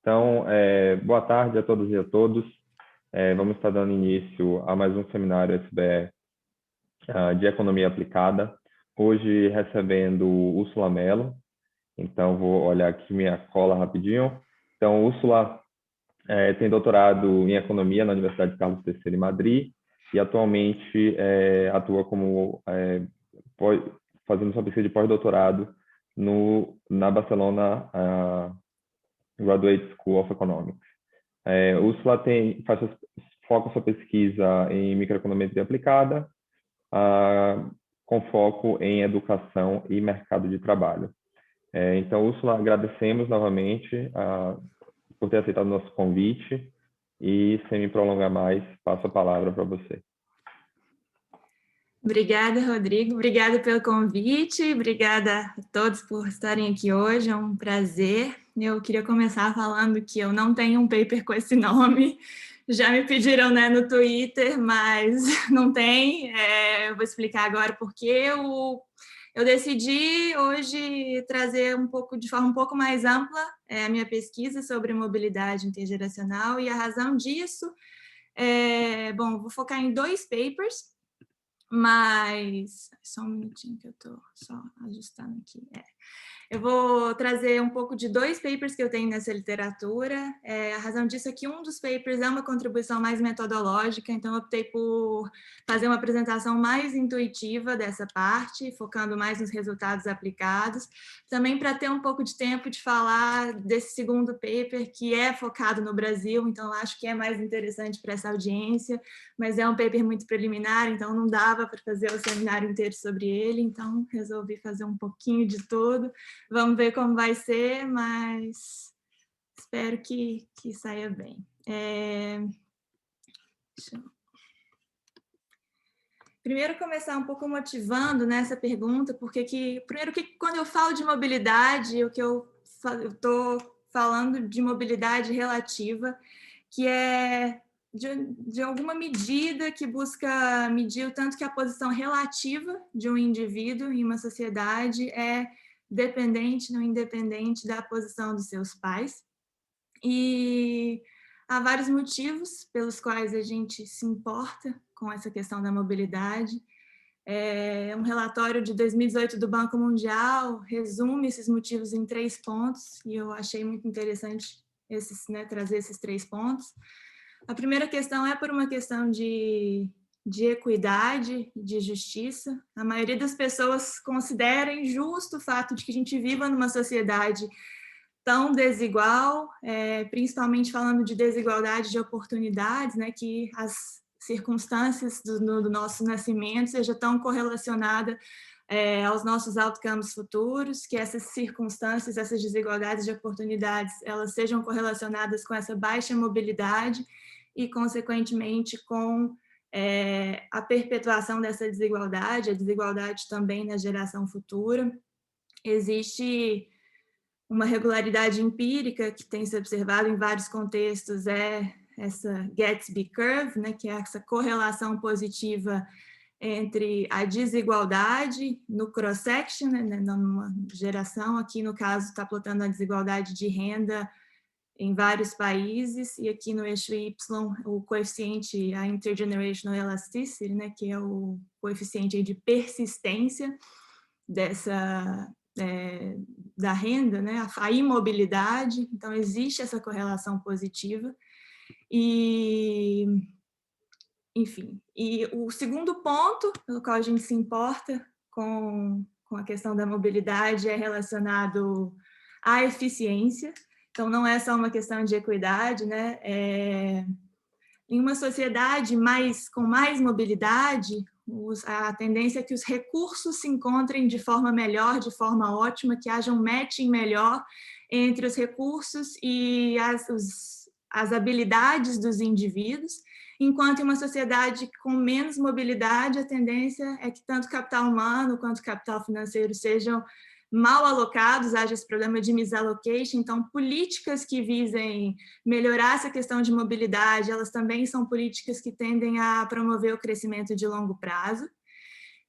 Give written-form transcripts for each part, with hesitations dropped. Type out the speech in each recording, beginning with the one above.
Então, boa tarde a todas e a todos. Vamos estar dando início a mais um seminário SBE de Economia Aplicada. Hoje recebendo Úrsula Mello. Então, vou olhar aqui minha cola rapidinho. Então, Úrsula tem doutorado em Economia na Universidade Carlos III em Madrid e atualmente atua como fazendo sua pesquisa de pós-doutorado na Barcelona Graduate School of Economics. Úrsula foca sua pesquisa em microeconometria aplicada, com foco em educação e mercado de trabalho. Então, Úrsula, agradecemos novamente por ter aceitado o nosso convite e, sem me prolongar mais, passo a palavra para você. Obrigada, Rodrigo. Obrigada pelo convite. Obrigada a todos por estarem aqui hoje. É um prazer. Eu queria começar falando que eu não tenho um paper com esse nome. Já me pediram, né, no Twitter, mas não tem. Eu vou explicar agora porque eu decidi hoje trazer de forma um pouco mais ampla a minha pesquisa sobre mobilidade intergeracional, e a razão disso vou focar em 2 papers, mas só um minutinho que eu estou só ajustando aqui. Eu vou trazer um pouco de 2 papers que eu tenho nessa literatura. A razão disso é que um dos papers é uma contribuição mais metodológica, então eu optei por fazer uma apresentação mais intuitiva dessa parte, focando mais nos resultados aplicados, também para ter um pouco de tempo de falar desse segundo paper, que é focado no Brasil, então acho que é mais interessante para essa audiência, mas é um paper muito preliminar, então não dava para fazer o seminário inteiro sobre ele, então resolvi fazer um pouquinho de tudo. Vamos ver como vai ser, mas espero que saia bem. Primeiro, começar um pouco motivando nessa pergunta, porque primeiro que quando eu falo de mobilidade, o que eu estou falando de mobilidade relativa, que é de alguma medida que busca medir o tanto que a posição relativa de um indivíduo em uma sociedade é dependente ou independente da posição dos seus pais. E há vários motivos pelos quais a gente se importa com essa questão da mobilidade. Um relatório de 2018 do Banco Mundial resume esses motivos em 3 pontos, e eu achei muito interessante trazer esses 3 pontos. A primeira questão é por uma questão de equidade, de justiça. A maioria das pessoas considera injusto o fato de que a gente viva numa sociedade tão desigual, principalmente falando de desigualdade de oportunidades, né, que as circunstâncias do nosso nascimento sejam tão correlacionadas aos nossos outcomes futuros, que essas circunstâncias, essas desigualdades de oportunidades, elas sejam correlacionadas com essa baixa mobilidade e, consequentemente, com a perpetuação dessa desigualdade, a desigualdade também na geração futura. Existe uma regularidade empírica que tem se observado em vários contextos, essa Gatsby Curve, né, que é essa correlação positiva entre a desigualdade no cross-section, né, numa geração. Aqui, no caso, está plotando a desigualdade de renda em vários países, e aqui no eixo Y, o coeficiente, a intergenerational elasticity, né, que é o coeficiente de persistência da renda, né, a imobilidade. Então, existe essa correlação positiva. E, enfim, e o segundo ponto pelo qual a gente se importa com a questão da mobilidade é relacionado à eficiência. Então, não é só uma questão de equidade, né? Em uma sociedade com mais mobilidade, a tendência é que os recursos se encontrem de forma melhor, de forma ótima, que haja um matching melhor entre os recursos e as habilidades dos indivíduos, enquanto em uma sociedade com menos mobilidade, a tendência é que tanto capital humano quanto capital financeiro sejam mal alocados, haja esse problema de misallocation. Então, políticas que visem melhorar essa questão de mobilidade, elas também são políticas que tendem a promover o crescimento de longo prazo.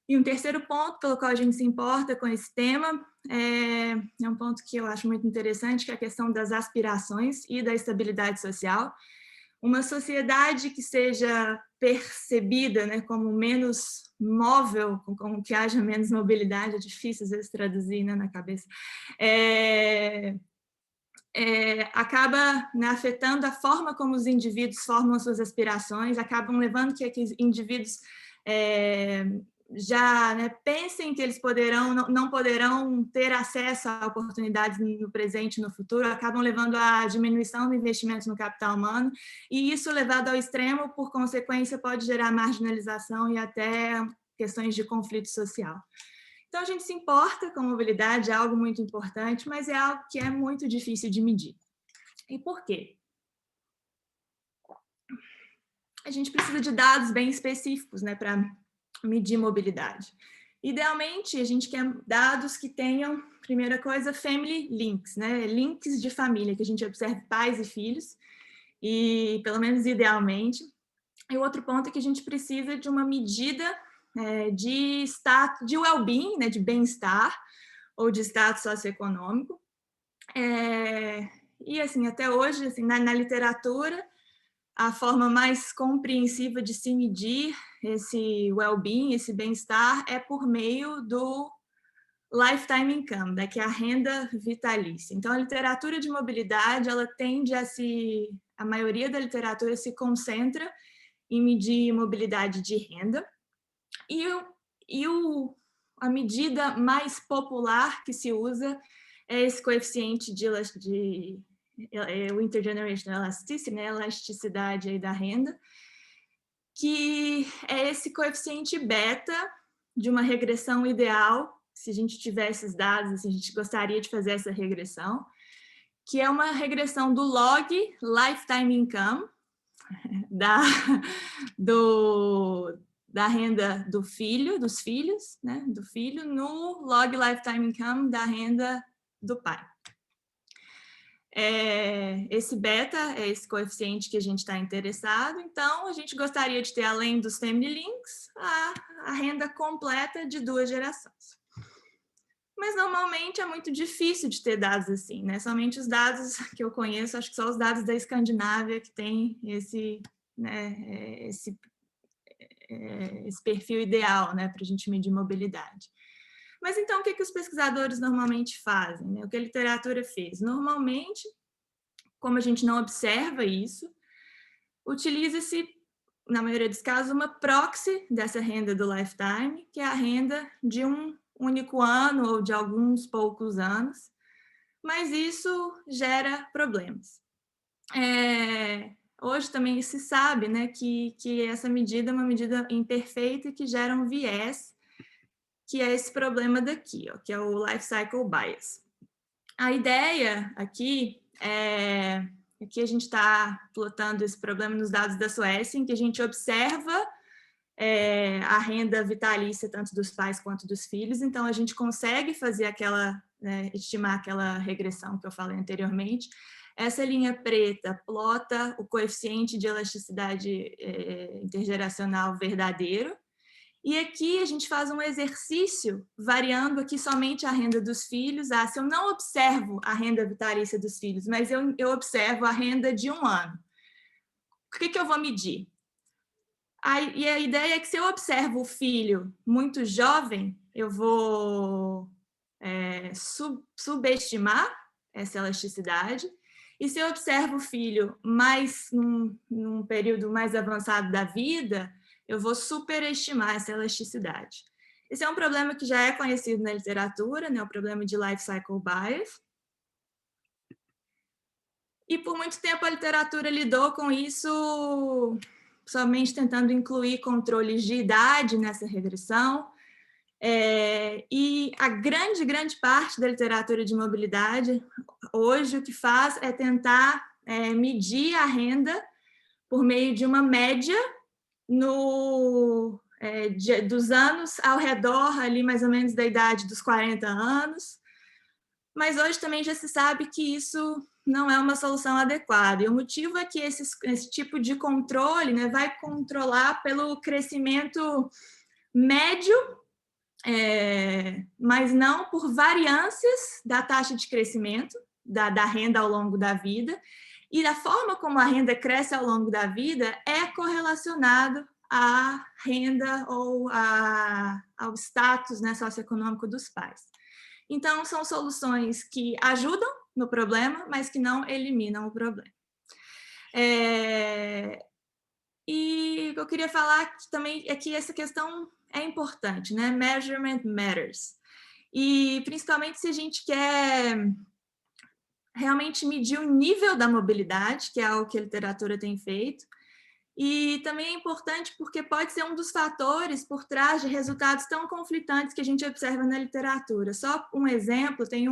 E um terceiro ponto pelo qual a gente se importa com esse tema é um ponto que eu acho muito interessante, que é a questão das aspirações e da estabilidade social. Uma sociedade que seja percebida, né, como menos móvel, como que haja menos mobilidade, é difícil às vezes traduzir, né, na cabeça, acaba, né, afetando a forma como os indivíduos formam suas aspirações, acabam levando que aqueles indivíduos já, né, pensem que eles não poderão ter acesso a oportunidades no presente e no futuro, acabam levando à diminuição do investimento no capital humano, e isso, levado ao extremo, por consequência, pode gerar marginalização e até questões de conflito social. Então, a gente se importa com a mobilidade, é algo muito importante, mas é algo que é muito difícil de medir. E por quê? A gente precisa de dados bem específicos, né, para medir mobilidade. Idealmente, a gente quer dados que tenham, primeira coisa, family links, né, links de família, que a gente observe pais e filhos, e pelo menos idealmente. E o outro ponto é que a gente precisa de uma medida de status, de well-being, né, de bem-estar, ou de status socioeconômico. E assim, até hoje, assim, na literatura, a forma mais compreensiva de se medir esse well-being, esse bem-estar, é por meio do lifetime income, né, que é a renda vitalícia. Então, a literatura de mobilidade, ela tende a maioria da literatura se concentra em medir mobilidade de renda, a medida mais popular que se usa é esse coeficiente o intergenerational elasticity, né, elasticidade aí da renda, que é esse coeficiente beta de uma regressão ideal. Se a gente tiver esses dados, assim, a gente gostaria de fazer essa regressão, que é uma regressão do log lifetime income, da renda do filho, dos filhos, né, do filho, no log lifetime income da renda do pai. Esse beta é esse coeficiente que a gente está interessado, então a gente gostaria de ter, além dos family links, a renda completa de 2 gerações. Mas normalmente é muito difícil de ter dados assim, né? Somente os dados que eu conheço, acho que só os dados da Escandinávia que tem esse perfil ideal, né, para a gente medir mobilidade. Mas então, o que os pesquisadores normalmente fazem, né? O que a literatura fez? Normalmente, como a gente não observa isso, utiliza-se, na maioria dos casos, uma proxy dessa renda do lifetime, que é a renda de um único ano ou de alguns poucos anos, mas isso gera problemas. Hoje também se sabe, né, que essa medida é uma medida imperfeita e que gera um viés, que é esse problema daqui, ó, que é o life cycle bias. A ideia aqui é que a gente está plotando esse problema nos dados da Suécia, em que a gente observa a renda vitalícia tanto dos pais quanto dos filhos, então a gente consegue fazer estimar aquela regressão que eu falei anteriormente. Essa linha preta plota o coeficiente de elasticidade intergeracional verdadeiro, e aqui a gente faz um exercício variando aqui somente a renda dos filhos. Se eu não observo a renda vitalícia dos filhos, mas eu observo a renda de 1 ano, o que eu vou medir? E a ideia é que se eu observo o filho muito jovem, eu vou subestimar essa elasticidade, e se eu observo o filho mais num período mais avançado da vida, eu vou superestimar essa elasticidade. Esse é um problema que já é conhecido na literatura, né, o problema de life cycle bias. E por muito tempo a literatura lidou com isso somente tentando incluir controles de idade nessa regressão. E a grande parte da literatura de mobilidade, hoje, o que faz é tentar medir a renda por meio de uma média dos anos ao redor, ali mais ou menos da idade dos 40 anos. Mas hoje também já se sabe que isso não é uma solução adequada. E o motivo é que esse tipo de controle, né, vai controlar pelo crescimento médio mas não por variâncias da taxa de crescimento da renda ao longo da vida, e da forma como a renda cresce ao longo da vida é correlacionado à renda ou ao status, né, socioeconômico dos pais. Então, são soluções que ajudam no problema, mas que não eliminam o problema. E o que eu queria falar também é que essa questão é importante, né? Measurement matters. E principalmente se a gente quer realmente medir o nível da mobilidade, que é algo que a literatura tem feito. E também é importante porque pode ser um dos fatores por trás de resultados tão conflitantes que a gente observa na literatura. Só um exemplo, tem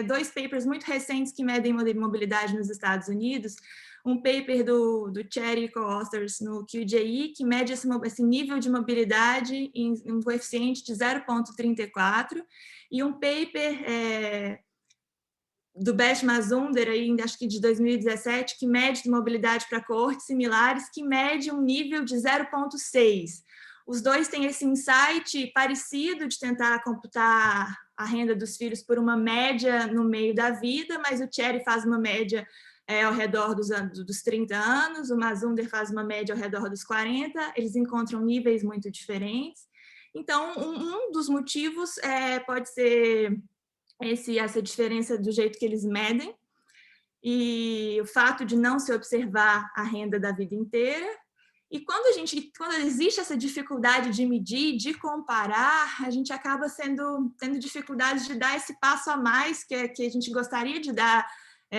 dois papers muito recentes que medem mobilidade nos Estados Unidos, um paper do Cherry e co-authors no QJE, que mede esse nível de mobilidade em um coeficiente de 0,34, e um paper do Beth Mazunder, ainda acho que de 2017, que mede mobilidade para coortes similares, que mede um nível de 0,6. Os dois têm esse insight parecido de tentar computar a renda dos filhos por uma média no meio da vida, mas o Cherry faz uma média ao redor dos 30 anos, o Mazunder faz uma média ao redor dos 40, eles encontram níveis muito diferentes. Então, um dos motivos pode ser essa diferença do jeito que eles medem, e o fato de não se observar a renda da vida inteira. E quando existe essa dificuldade de medir, de comparar, a gente acaba tendo dificuldade de dar esse passo a mais que a gente gostaria de dar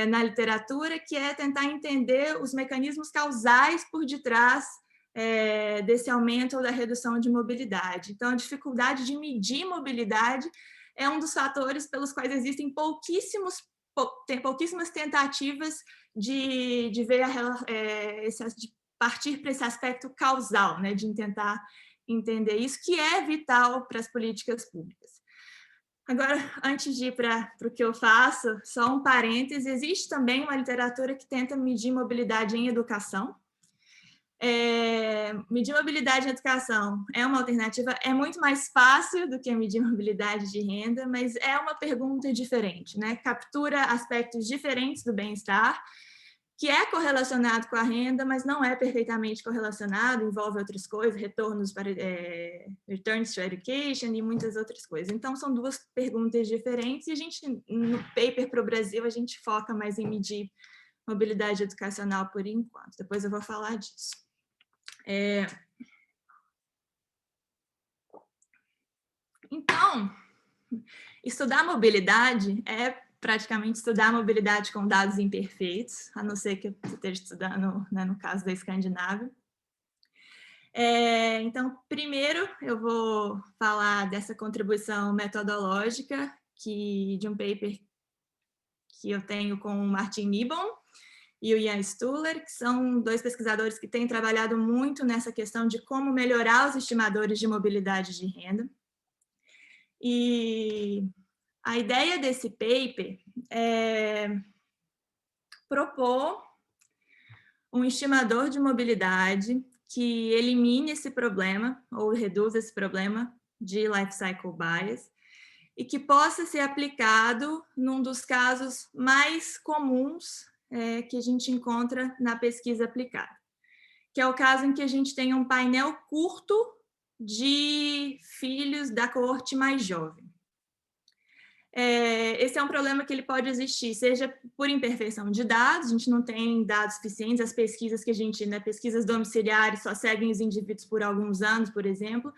na literatura, que é tentar entender os mecanismos causais por detrás desse aumento ou da redução de mobilidade. Então, a dificuldade de medir mobilidade é um dos fatores pelos quais existem pouquíssimas tentativas de ver de partir para esse aspecto causal, né, de tentar entender isso, que é vital para as políticas públicas. Agora, antes de ir para o que eu faço, só um parêntese, existe também uma literatura que tenta medir mobilidade em educação. Medir mobilidade em educação é uma alternativa, é muito mais fácil do que medir mobilidade de renda, mas é uma pergunta diferente, né? Captura aspectos diferentes do bem-estar, que é correlacionado com a renda, mas não é perfeitamente correlacionado, envolve outras coisas, retornos para returns to education e muitas outras coisas. Então, são duas perguntas diferentes e a gente, no paper para o Brasil, a gente foca mais em medir mobilidade educacional por enquanto. Depois eu vou falar disso. Então, estudar mobilidade é praticamente estudar mobilidade com dados imperfeitos, a não ser que eu esteja estudando, né, no caso da Escandinávia. Então, primeiro eu vou falar dessa contribuição metodológica de um paper que eu tenho com o Martin Nibon e o Ian Stuller, que são dois pesquisadores que têm trabalhado muito nessa questão de como melhorar os estimadores de mobilidade de renda. E a ideia desse paper é propor um estimador de mobilidade que elimine esse problema, ou reduza esse problema de life cycle bias, e que possa ser aplicado num dos casos mais comuns que a gente encontra na pesquisa aplicada, que é o caso em que a gente tem um painel curto de filhos da coorte mais jovem. Esse é um problema que ele pode existir, seja por imperfeição de dados, a gente não tem dados suficientes, as pesquisas que a gente, pesquisas domiciliares só seguem os indivíduos por alguns anos, por exemplo,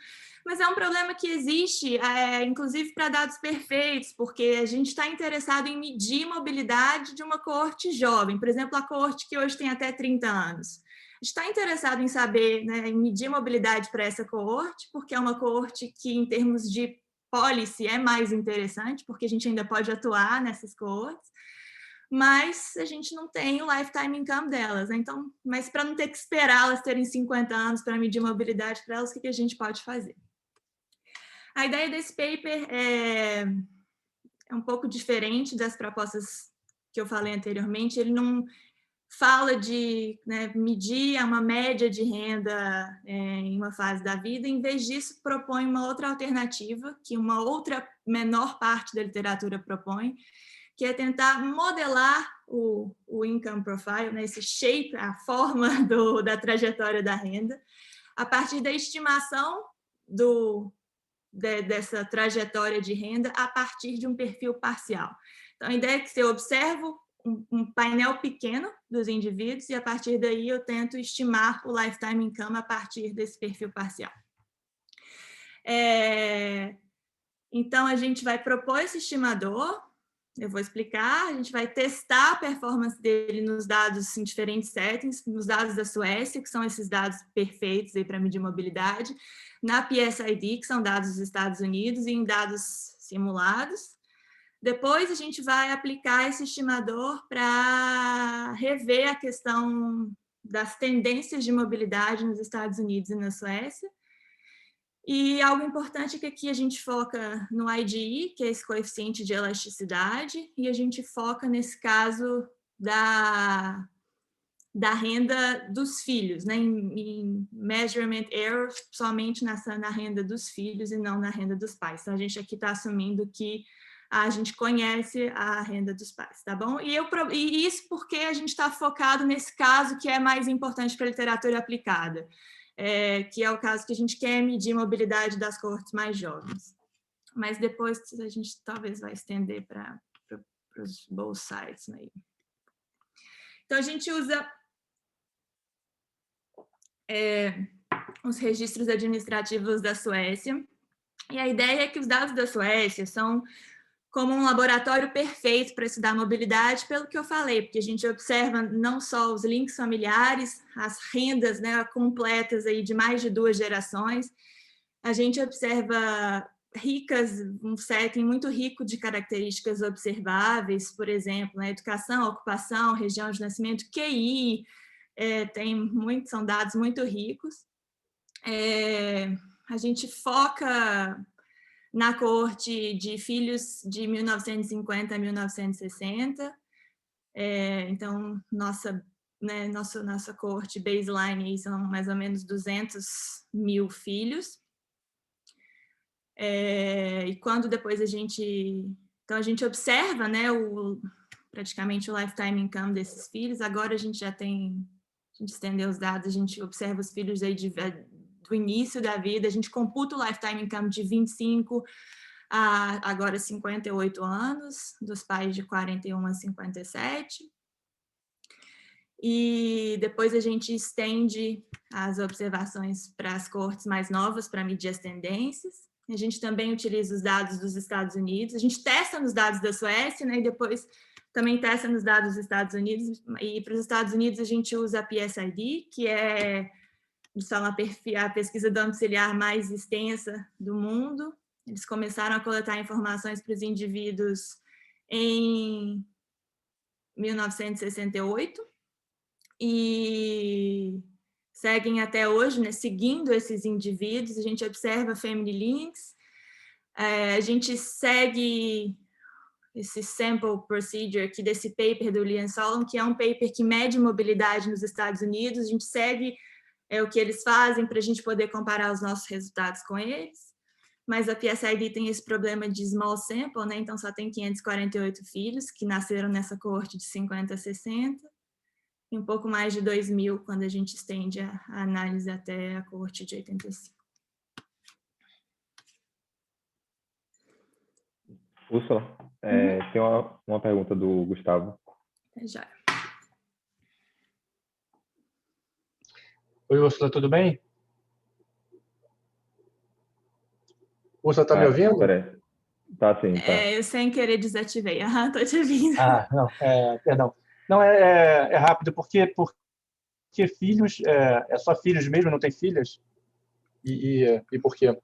mas é um problema que existe, inclusive para dados perfeitos, porque a gente está interessado em medir mobilidade de uma coorte jovem, por exemplo, a coorte que hoje tem até 30 anos. A gente está interessado em saber, em medir mobilidade para essa coorte, porque é uma coorte que, em termos de policy, é mais interessante, porque a gente ainda pode atuar nessas coortes, mas a gente não tem o lifetime income delas, né? Então, mas para não ter que esperar elas terem 50 anos para medir mobilidade para elas, o que a gente pode fazer? A ideia desse paper é um pouco diferente das propostas que eu falei anteriormente, ele não fala de, né, medir uma média de renda em uma fase da vida, em vez disso propõe uma outra alternativa, que uma outra menor parte da literatura propõe, que é tentar modelar o income profile, né, esse shape, a forma da trajetória da renda, a partir da estimação dessa trajetória de renda a partir de um perfil parcial. Então, a ideia é que eu observo um painel pequeno dos indivíduos e, a partir daí, eu tento estimar o lifetime income a partir desse perfil parcial. Então, a gente vai propor esse estimador, eu vou explicar, a gente vai testar a performance dele nos dados em diferentes settings, nos dados da Suécia, que são esses dados perfeitos para medir mobilidade, na PSID, que são dados dos Estados Unidos, e em dados simulados. Depois, a gente vai aplicar esse estimador para rever a questão das tendências de mobilidade nos Estados Unidos e na Suécia. E algo importante é que aqui a gente foca no IGE, que é esse coeficiente de elasticidade, e a gente foca, nesse caso, da renda dos filhos, né? em measurement error, somente na renda dos filhos e não na renda dos pais. Então, a gente aqui está assumindo que a gente conhece a renda dos pais, tá bom? E isso porque a gente está focado nesse caso que é mais importante para a literatura aplicada, que é o caso que a gente quer medir a mobilidade das coortes mais jovens. Mas depois a gente talvez vai estender para os both sides. Né? Então, a gente usa os registros administrativos da Suécia, e a ideia é que os dados da Suécia são como um laboratório perfeito para estudar mobilidade, pelo que eu falei, porque a gente observa não só os links familiares, as rendas, né, completas aí de mais de 2 gerações, a gente observa um setting muito rico de características observáveis, por exemplo, né, educação, ocupação, região de nascimento, QI, são dados muito ricos. A gente foca na coorte de filhos de 1950 a 1960. Então, nossa coorte baseline são mais ou menos 200 mil filhos. E quando depois a gente observa, né, praticamente o lifetime income desses filhos, agora a gente estendeu os dados, a gente observa os filhos aí do início da vida, a gente computa o lifetime income de 25 a agora 58 anos, dos pais de 41 a 57. E depois a gente estende as observações para as coortes mais novas para medir as tendências. A gente também utiliza os dados dos Estados Unidos, a gente testa nos dados da Suécia, né, e depois também testa nos dados dos Estados Unidos, e para os Estados Unidos a gente usa a PSID, que é a pesquisa domiciliar mais extensa do mundo. Eles começaram a coletar informações para os indivíduos em 1968 e seguem até hoje, né, seguindo esses indivíduos. A gente observa family links, a gente segue esse sample procedure aqui desse paper do Liam Solomon, que é um paper que mede mobilidade nos Estados Unidos. A gente segue o que eles fazem para a gente poder comparar os nossos resultados com eles. Mas a PSID tem esse problema de small sample, né? Então só tem 548 filhos que nasceram nessa coorte de 50 a 60, e um pouco mais de 2.000 quando a gente estende a análise até a coorte de 85. Úrsula, tem uma pergunta do Gustavo. Já. Oi, Úrsula, tudo bem? Úrsula, está me ouvindo? Peraí. Tá sim, tá. Eu sem querer desativei. Estou te ouvindo. Não, perdão. Não, é rápido, porque filhos, é só filhos mesmo, não tem filhas? E por quê?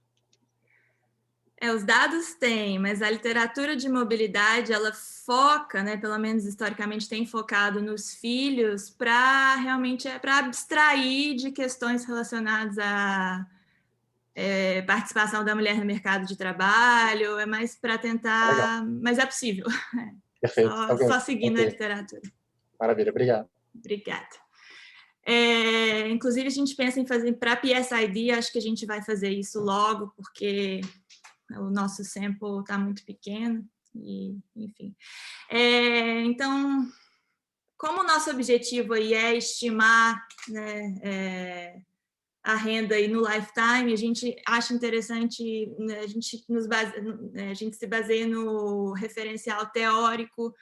Os dados têm, mas a literatura de mobilidade, ela foca, né, pelo menos historicamente tem focado nos filhos para realmente para abstrair de questões relacionadas à participação da mulher no mercado de trabalho, é mais para tentar, Legal. mas é possível. Perfeito. Só seguindo a literatura. Maravilha, obrigado. Obrigada. Inclusive, a gente pensa em fazer para PSID, acho que a gente vai fazer isso logo, porque o nosso sample está muito pequeno, e, enfim. Então, como o nosso objetivo aí é estimar, né, a renda aí no lifetime, a gente acha interessante, né, a gente se baseia no referencial teórico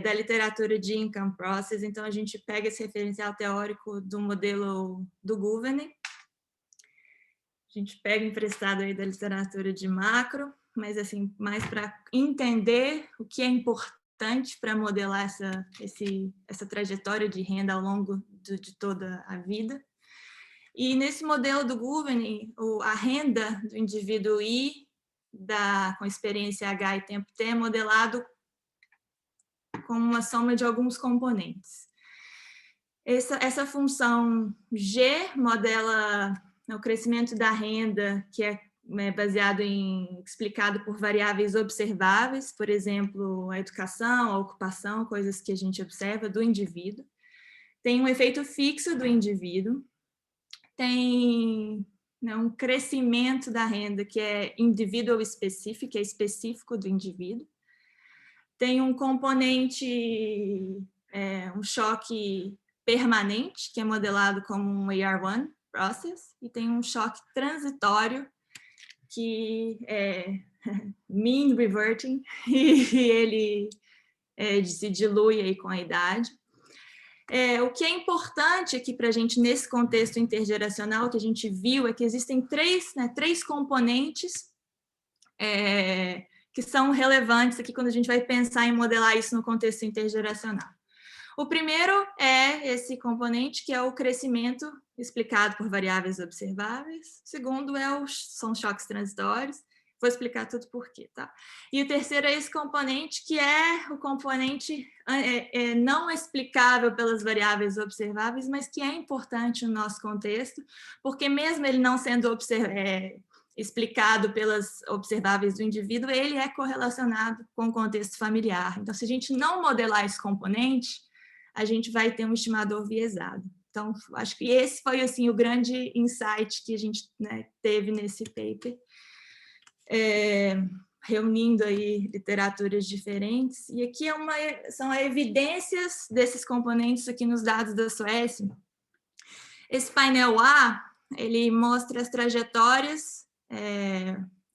da literatura de income process, então a gente pega esse referencial teórico do modelo do Gouvernay, a gente pega emprestado aí da literatura de macro, mas assim, mais para entender o que é importante para modelar essa trajetória de renda ao longo de toda a vida. E nesse modelo do Gouvernay, a renda do indivíduo I, com experiência H e tempo T, é modelado como uma soma de alguns componentes. Essa função G modela o crescimento da renda, que é baseado explicado por variáveis observáveis, por exemplo, a educação, a ocupação, coisas que a gente observa do indivíduo. Tem um efeito fixo do indivíduo, tem um crescimento da renda que é individual specific, que é específico do indivíduo. Tem um componente, um choque permanente, que é modelado como um AR1 process, e tem um choque transitório, que é mean reverting, e ele se dilui aí com a idade. O que é importante aqui para a gente, nesse contexto intergeracional que a gente viu, é que existem três componentes que são relevantes aqui quando a gente vai pensar em modelar isso no contexto intergeracional. O primeiro é esse componente, que é o crescimento explicado por variáveis observáveis. O segundo são choques transitórios. Vou explicar tudo por quê, tá? E o terceiro é esse componente, que é o componente não explicável pelas variáveis observáveis, mas que é importante no nosso contexto, porque mesmo ele não sendo explicado pelas observáveis do indivíduo, ele é correlacionado com o contexto familiar. Então, se a gente não modelar esse componente, a gente vai ter um estimador viesado. Então, acho que esse foi assim, o grande insight que a gente teve nesse paper, reunindo aí literaturas diferentes. E aqui são evidências desses componentes aqui nos dados da Suécia. Esse painel A, ele mostra as trajetórias,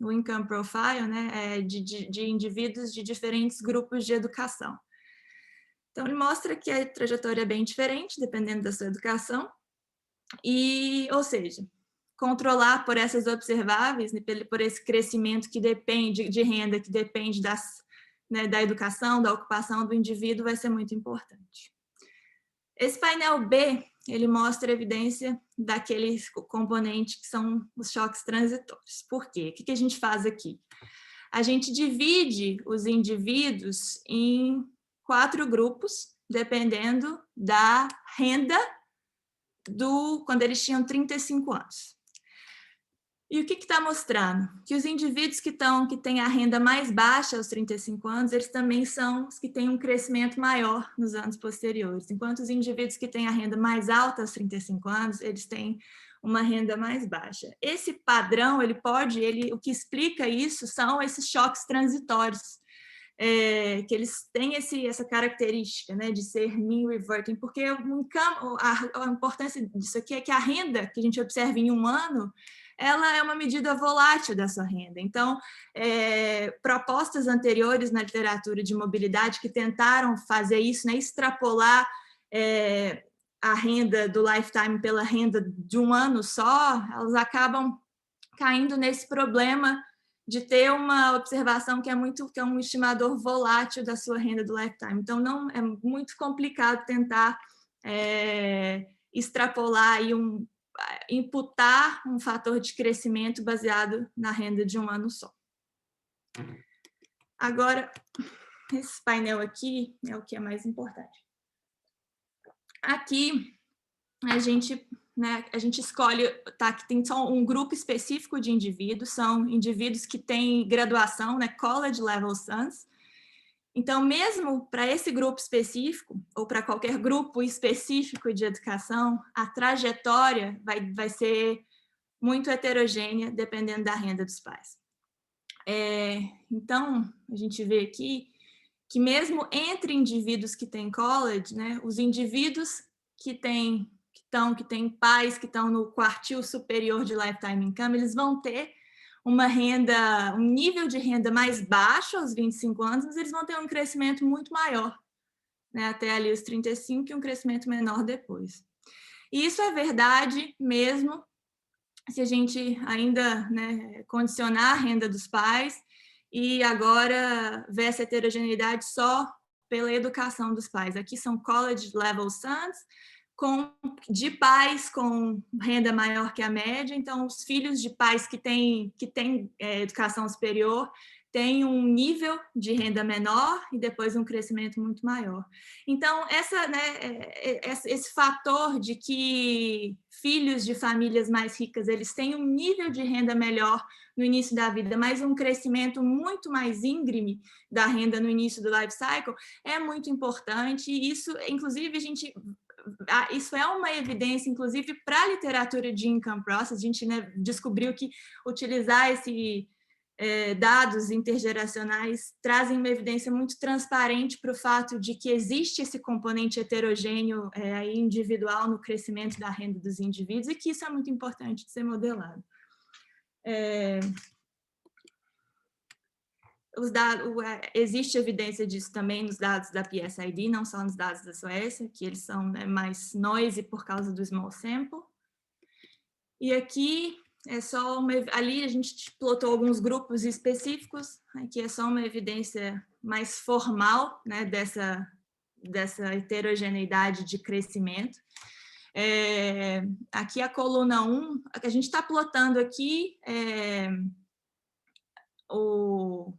o income profile, né, de indivíduos de diferentes grupos de educação. Então, ele mostra que a trajetória é bem diferente, dependendo da sua educação, ou seja, controlar por essas observáveis, por esse crescimento que depende de renda, que depende da educação, da ocupação do indivíduo, vai ser muito importante. Esse painel B, ele mostra a evidência daquele componente que são os choques transitórios. Por quê? O que a gente faz aqui? A gente divide os indivíduos em 4 grupos, dependendo da renda quando eles tinham 35 anos. E o que está mostrando? Que os indivíduos que têm a renda mais baixa aos 35 anos, eles também são os que têm um crescimento maior nos anos posteriores, enquanto os indivíduos que têm a renda mais alta aos 35 anos, eles têm uma renda mais baixa. Esse padrão, o que explica isso são esses choques transitórios, que eles têm essa característica, né, de ser mean reverting, porque a importância disso aqui é que a renda que a gente observa em um ano, ela é uma medida volátil da sua renda. Então, propostas anteriores na literatura de mobilidade que tentaram fazer isso, né, extrapolar a renda do lifetime pela renda de um ano só, elas acabam caindo nesse problema de ter uma observação que é um estimador volátil da sua renda do lifetime. Então, não é muito complicado tentar extrapolar e imputar um fator de crescimento baseado na renda de um ano só. Agora, esse painel aqui é o que é mais importante. Aqui, a gente escolhe, que tem só um grupo específico de indivíduos, são indivíduos que têm graduação, college level sons, Então, mesmo para esse grupo específico, ou para qualquer grupo específico de educação, a trajetória vai ser muito heterogênea, dependendo da renda dos pais. Então, a gente vê aqui que mesmo entre indivíduos que têm college, né, os indivíduos que têm pais que estão no quartil superior de lifetime income, eles vão ter um nível de renda mais baixo aos 25 anos, mas eles vão ter um crescimento muito maior, né, até ali os 35, e um crescimento menor depois. E isso é verdade mesmo se a gente ainda, né, condicionar a renda dos pais e agora ver essa heterogeneidade só pela educação dos pais. Aqui são college level sons, de pais com renda maior que a média, então os filhos de pais que têm educação superior têm um nível de renda menor e depois um crescimento muito maior. Então, esse fator de que filhos de famílias mais ricas, eles têm um nível de renda melhor no início da vida, mas um crescimento muito mais íngreme da renda no início do life cycle, é muito importante. E isso, inclusive, isso é uma evidência, inclusive, para a literatura de income process. A gente, né, descobriu que utilizar dados intergeracionais trazem uma evidência muito transparente para o fato de que existe esse componente heterogêneo individual no crescimento da renda dos indivíduos e que isso é muito importante de ser modelado. Existe evidência disso também nos dados da PSID, não só nos dados da Suécia, que eles são, né, mais noisy por causa do small sample. E aqui ali a gente plotou alguns grupos específicos, aqui é só uma evidência mais formal, né, dessa heterogeneidade de crescimento. Aqui a coluna 1, a gente está plotando aqui o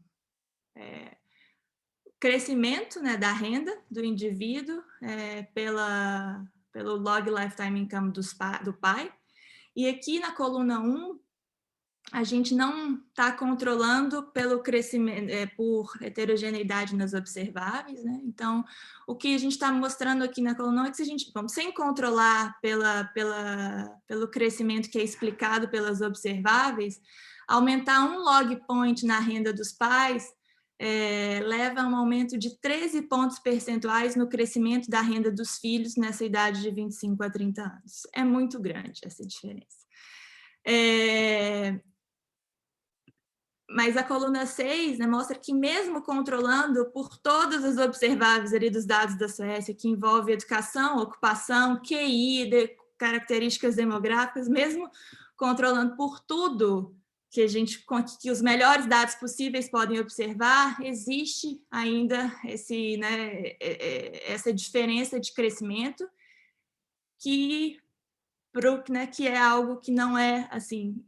crescimento, né, da renda do indivíduo pelo log lifetime income do pai. E aqui na coluna 1, a gente não está controlando pelo crescimento, por heterogeneidade nas observáveis, né? Então, o que a gente está mostrando aqui na coluna 1 é que se a gente, sem controlar pelo crescimento que é explicado pelas observáveis, aumentar um log point na renda dos pais leva a um aumento de 13 pontos percentuais no crescimento da renda dos filhos nessa idade de 25 a 30 anos. É muito grande essa diferença. Mas a coluna 6, né, mostra que mesmo controlando por todas as observáveis ali dos dados da Suécia, que envolve educação, ocupação, QI, características demográficas, mesmo controlando por tudo que os melhores dados possíveis podem observar, existe ainda essa diferença de crescimento que é algo que não é assim,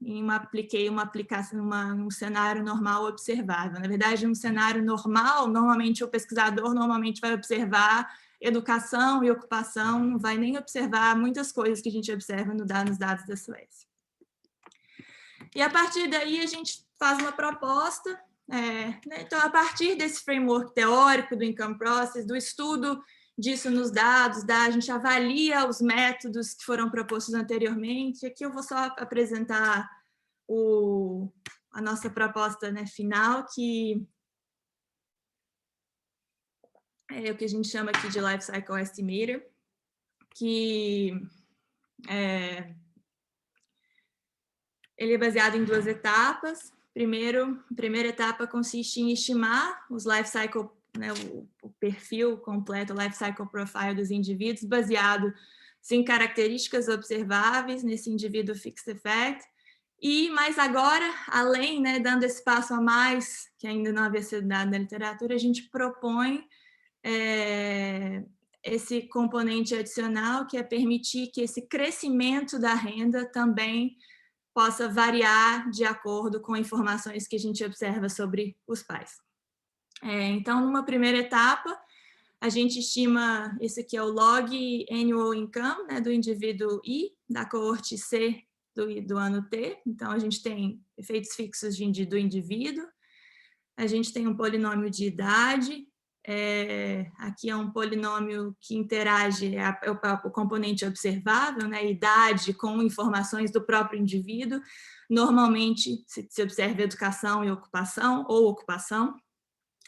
um cenário normal observável. Na verdade, um cenário normal, normalmente o pesquisador vai observar educação e ocupação, não vai nem observar muitas coisas que a gente observa nos dados da Suécia. E a partir daí a gente faz uma proposta, né? Então, a partir desse framework teórico do income process, do estudo disso nos dados, a gente avalia os métodos que foram propostos anteriormente. Aqui eu vou só apresentar a nossa proposta, né, final, que é o que a gente chama aqui de Life Cycle Estimator, que ele é baseado em 2 etapas. A primeira etapa consiste em estimar os life cycle, né, o perfil completo, o life cycle profile dos indivíduos, baseado em características observáveis nesse indivíduo fixed effect. Mas agora, além, né, dando esse passo a mais, que ainda não havia sido dado na literatura, a gente propõe esse componente adicional, que é permitir que esse crescimento da renda também possa variar de acordo com informações que a gente observa sobre os pais. Então, numa primeira etapa, a gente estima, esse aqui é o log annual income, né, do indivíduo I, da coorte C do ano T. Então, a gente tem efeitos fixos do indivíduo. a gente tem um polinômio de idade, aqui é um polinômio que interage o componente observável, né, idade com informações do próprio indivíduo. Normalmente se observa educação e ocupação, ou ocupação.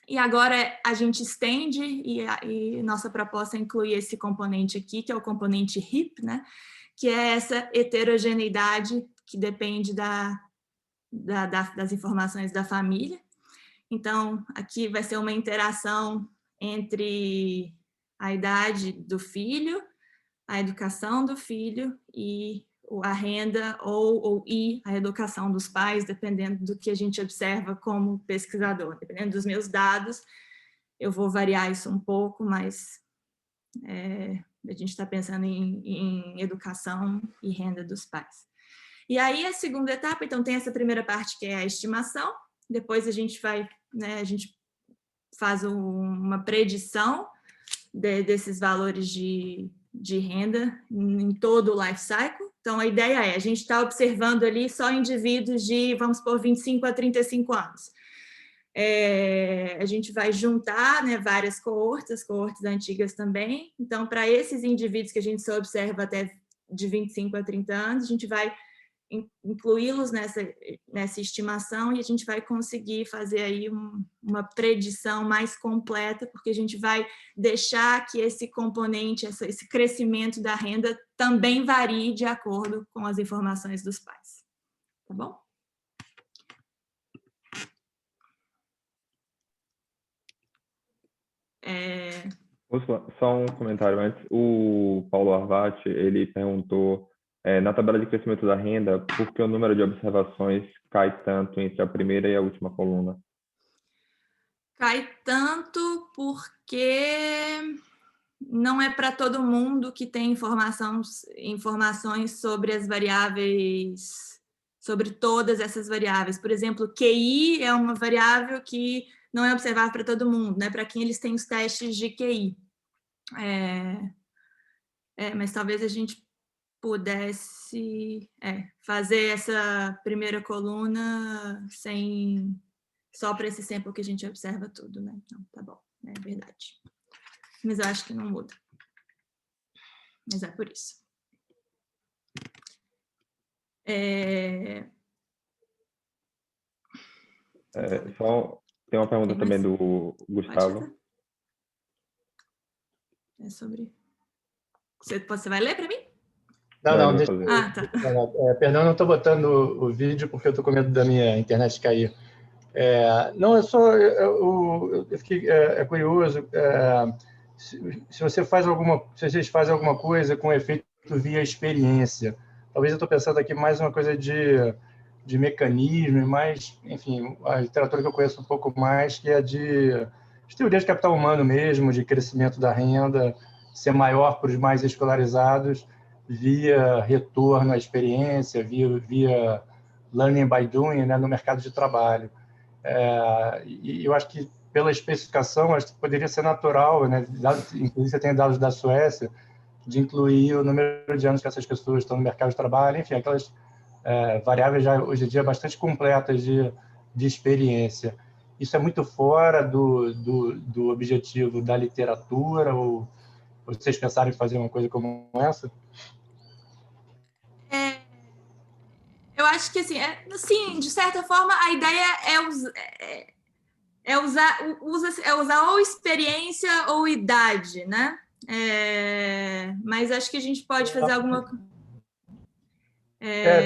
E agora a gente estende e nossa proposta inclui esse componente aqui, que é o componente HIP, né, que é essa heterogeneidade que depende das informações da família. Então, aqui vai ser uma interação entre a idade do filho, a educação do filho e a renda e a educação dos pais, dependendo do que a gente observa como pesquisador. Dependendo dos meus dados, eu vou variar isso um pouco, mas a gente está pensando em educação e renda dos pais. E aí, a segunda etapa, então, tem essa primeira parte que é a estimação, depois a gente vai, né, a gente faz uma predição desses valores de renda em todo o life cycle. Então, a ideia é, a gente está observando ali só indivíduos de, vamos supor, 25 a 35 anos. A gente vai juntar, né, várias coortes antigas também. Então, para esses indivíduos que a gente só observa até de 25 a 30 anos, a gente vai incluí-los nessa estimação e a gente vai conseguir fazer aí uma predição mais completa, porque a gente vai deixar que esse componente, esse crescimento da renda também varie de acordo com as informações dos pais. Tá bom? Só um comentário antes. O Paulo Arvati, ele perguntou na tabela de crescimento da renda, por que o número de observações cai tanto entre a primeira e a última coluna? Cai tanto porque não é para todo mundo que tem informações sobre as variáveis, sobre todas essas variáveis. Por exemplo, QI é uma variável que não é observável para todo mundo, né? Para quem eles têm os testes de QI. Mas talvez a gente pudesse fazer essa primeira coluna só para esse sample que a gente observa tudo, né? Então, tá bom, é verdade. Mas eu acho que não muda. Mas é por isso. Só tem uma pergunta também do Gustavo. É sobre... Você vai ler para mim? Não, deixa fazer. Tá. Perdão, não estou botando o vídeo porque eu estou com medo da minha internet cair. Não, eu fiquei curioso. Se vocês fazem alguma coisa com efeito via experiência, talvez eu estou pensando aqui mais uma coisa de mecanismo, mas, enfim, a literatura que eu conheço um pouco mais, que é de teorias de capital humano mesmo, de crescimento da renda, ser maior para os mais escolarizados, via retorno à experiência, via learning by doing, né, no mercado de trabalho. E eu acho que, pela especificação, acho que poderia ser natural, né, inclusive você tem dados da Suécia, de incluir o número de anos que essas pessoas estão no mercado de trabalho, enfim, aquelas variáveis já hoje em dia bastante completas de experiência. Isso é muito fora do objetivo da literatura, ou vocês pensaram em fazer uma coisa como essa? Eu acho que, assim, sim, de certa forma, a ideia é usar ou experiência ou idade, né? Mas acho que a gente pode fazer alguma...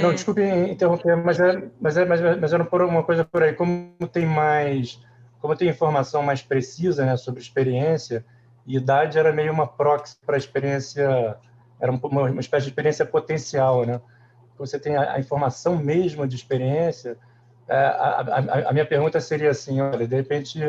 Não, desculpe interromper, mas era por uma coisa por aí. Como tem informação mais precisa, né, sobre experiência, e idade era meio uma proxy para a experiência, era uma espécie de experiência potencial, né? Você tem a informação mesmo de experiência. A minha pergunta seria assim, olha, de repente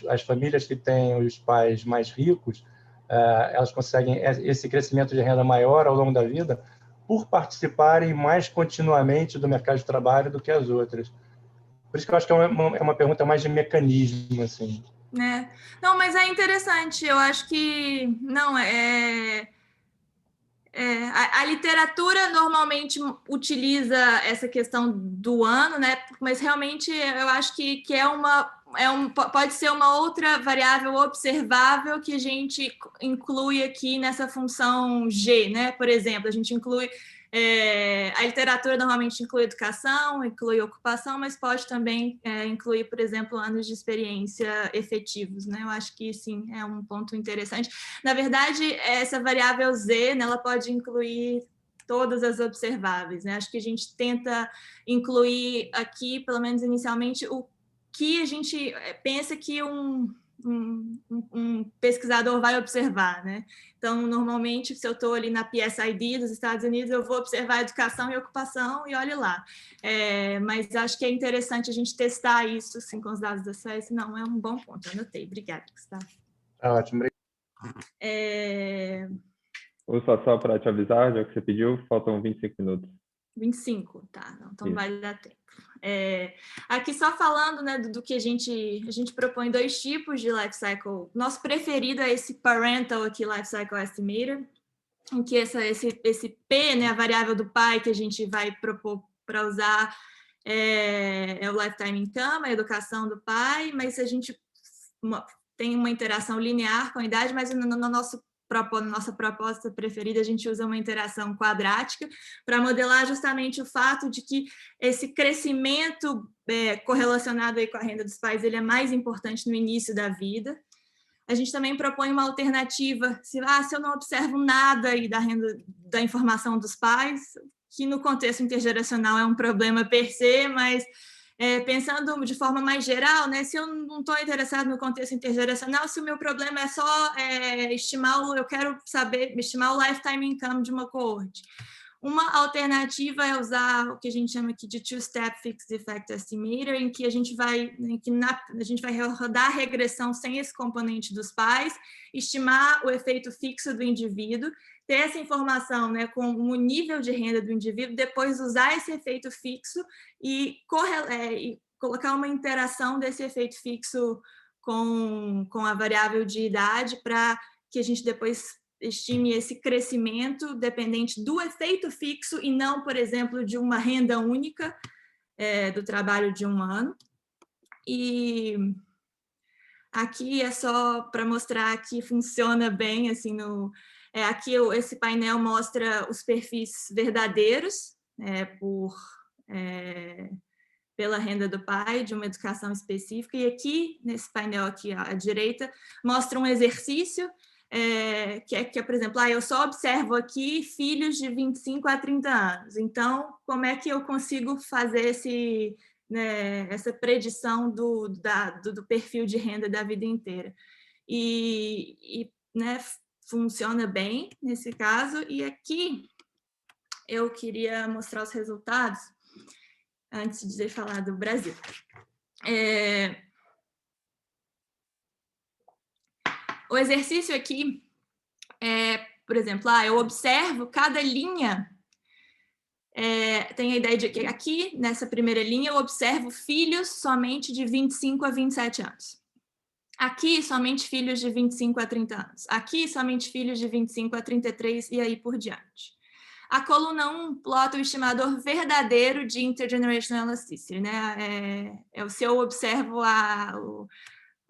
as famílias que têm os pais mais ricos, elas conseguem esse crescimento de renda maior ao longo da vida por participarem mais continuamente do mercado de trabalho do que as outras. Por isso que eu acho que é uma pergunta mais de mecanismo, assim. Não, mas é interessante. Eu acho que... Não, A literatura normalmente utiliza essa questão do ano, né? Mas realmente eu acho que pode ser uma outra variável observável que a gente inclui aqui nessa função G, né? Por exemplo, a gente inclui a literatura normalmente inclui educação, inclui ocupação, mas pode também incluir, por exemplo, anos de experiência efetivos, né? Eu acho que, sim, é um ponto interessante. Na verdade, essa variável Z, né, ela pode incluir todas as observáveis, né? Acho que a gente tenta incluir aqui, pelo menos inicialmente, o que a gente pensa que um pesquisador vai observar, né? Então, normalmente, se eu estou ali na PSID dos Estados Unidos, eu vou observar educação e ocupação e olhe lá. Mas acho que é interessante a gente testar isso assim, com os dados da SUES. Não, é um bom ponto, anotei. Obrigada, Gustavo. Ótimo. Só para te avisar, já que você pediu, faltam 25 minutos. 25, tá, não, então vai dar tempo. Aqui só falando, né, do que a gente propõe 2 tipos de life cycle. Nosso preferido é esse parental aqui, life cycle estimator, em que esse P, né, a variável do pai que a gente vai propor para usar é o lifetime income, a educação do pai, mas a gente tem uma interação linear com a idade, mas nossa proposta preferida, a gente usa uma interação quadrática para modelar justamente o fato de que esse crescimento correlacionado aí com a renda dos pais, ele é mais importante no início da vida. A gente também propõe uma alternativa, se eu não observo nada aí da informação dos pais, que no contexto intergeracional é um problema per se, mas pensando de forma mais geral, né, se eu não estou interessado no contexto intergeracional, se o meu problema é só eu quero saber estimar o lifetime income de uma coorte. Uma alternativa é usar o que a gente chama aqui de two-step fixed effect estimator, em que a gente vai rodar a regressão sem esse componente dos pais, estimar o efeito fixo do indivíduo, ter essa informação, né, com o nível de renda do indivíduo, depois usar esse efeito fixo e colocar uma interação desse efeito fixo com a variável de idade para que a gente depois estime esse crescimento dependente do efeito fixo e não, por exemplo, de uma renda única do trabalho de um ano. E aqui é só para mostrar que funciona bem, assim, aqui esse painel mostra os perfis verdadeiros pela renda do pai, de uma educação específica, e aqui, nesse painel aqui à direita, mostra um exercício que é, por exemplo, eu só observo aqui filhos de 25 a 30 anos, então, como é que eu consigo fazer essa predição do perfil de renda da vida inteira? E né, funciona bem nesse caso, e aqui eu queria mostrar os resultados, antes de falar do Brasil. O exercício aqui por exemplo, eu observo cada linha, tem a ideia de que aqui, nessa primeira linha, eu observo filhos somente de 25 a 27 anos. Aqui, somente filhos de 25 a 30 anos. Aqui, somente filhos de 25 a 33 e aí por diante. A coluna 1 plota o estimador verdadeiro de intergenerational elasticity, né? Se eu observo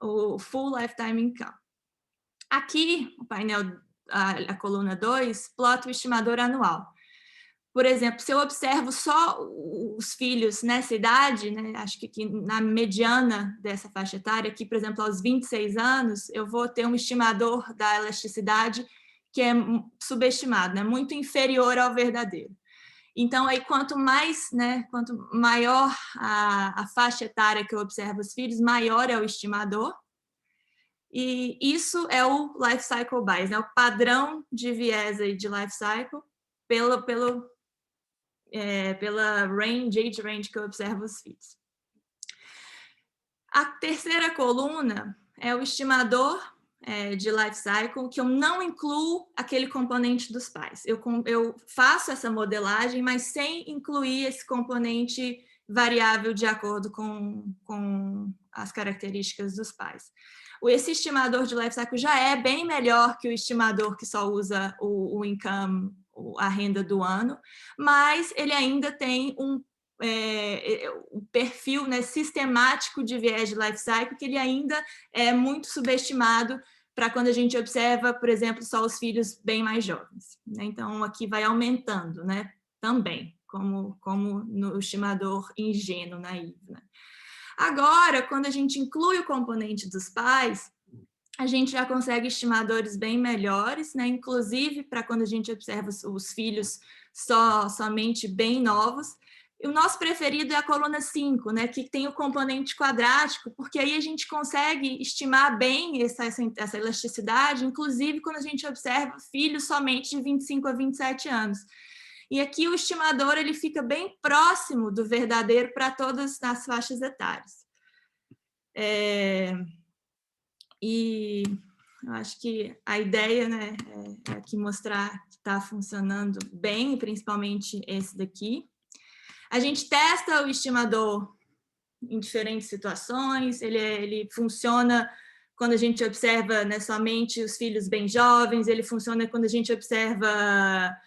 o full lifetime income. Aqui, o painel, a coluna 2, plota o estimador anual. Por exemplo, se eu observo só os filhos nessa idade, né, acho que aqui na mediana dessa faixa etária, aqui, por exemplo, aos 26 anos, eu vou ter um estimador da elasticidade que é subestimado, né, muito inferior ao verdadeiro. Então, aí, quanto maior a faixa etária que eu observo os filhos, maior é o estimador. E isso é o life cycle bias, né? O padrão de viés aí de life cycle pela age range que eu observo os filhos. A terceira coluna é o estimador de life cycle, que eu não incluo aquele componente dos pais. Eu faço essa modelagem, mas sem incluir esse componente variável de acordo com as características dos pais. Esse estimador de life cycle já é bem melhor que o estimador que só usa o income, a renda do ano, mas ele ainda tem um perfil, né, sistemático de viés de life cycle, que ele ainda é muito subestimado para quando a gente observa, por exemplo, só os filhos bem mais jovens, né? Então, aqui vai aumentando, né, também, como no estimador ingênuo, naivo, né? Agora, quando a gente inclui o componente dos pais, a gente já consegue estimadores bem melhores, né? Inclusive para quando a gente observa os filhos somente bem novos. E o nosso preferido é a coluna 5, né? Que tem o componente quadrático, porque aí a gente consegue estimar bem essa elasticidade, inclusive quando a gente observa filhos somente de 25 a 27 anos. E aqui o estimador ele fica bem próximo do verdadeiro para todas as faixas etárias. E eu acho que a ideia, né, é aqui mostrar que está funcionando bem, principalmente esse daqui. A gente testa o estimador em diferentes situações, ele funciona quando a gente observa, né, somente os filhos bem jovens, ele funciona quando a gente observa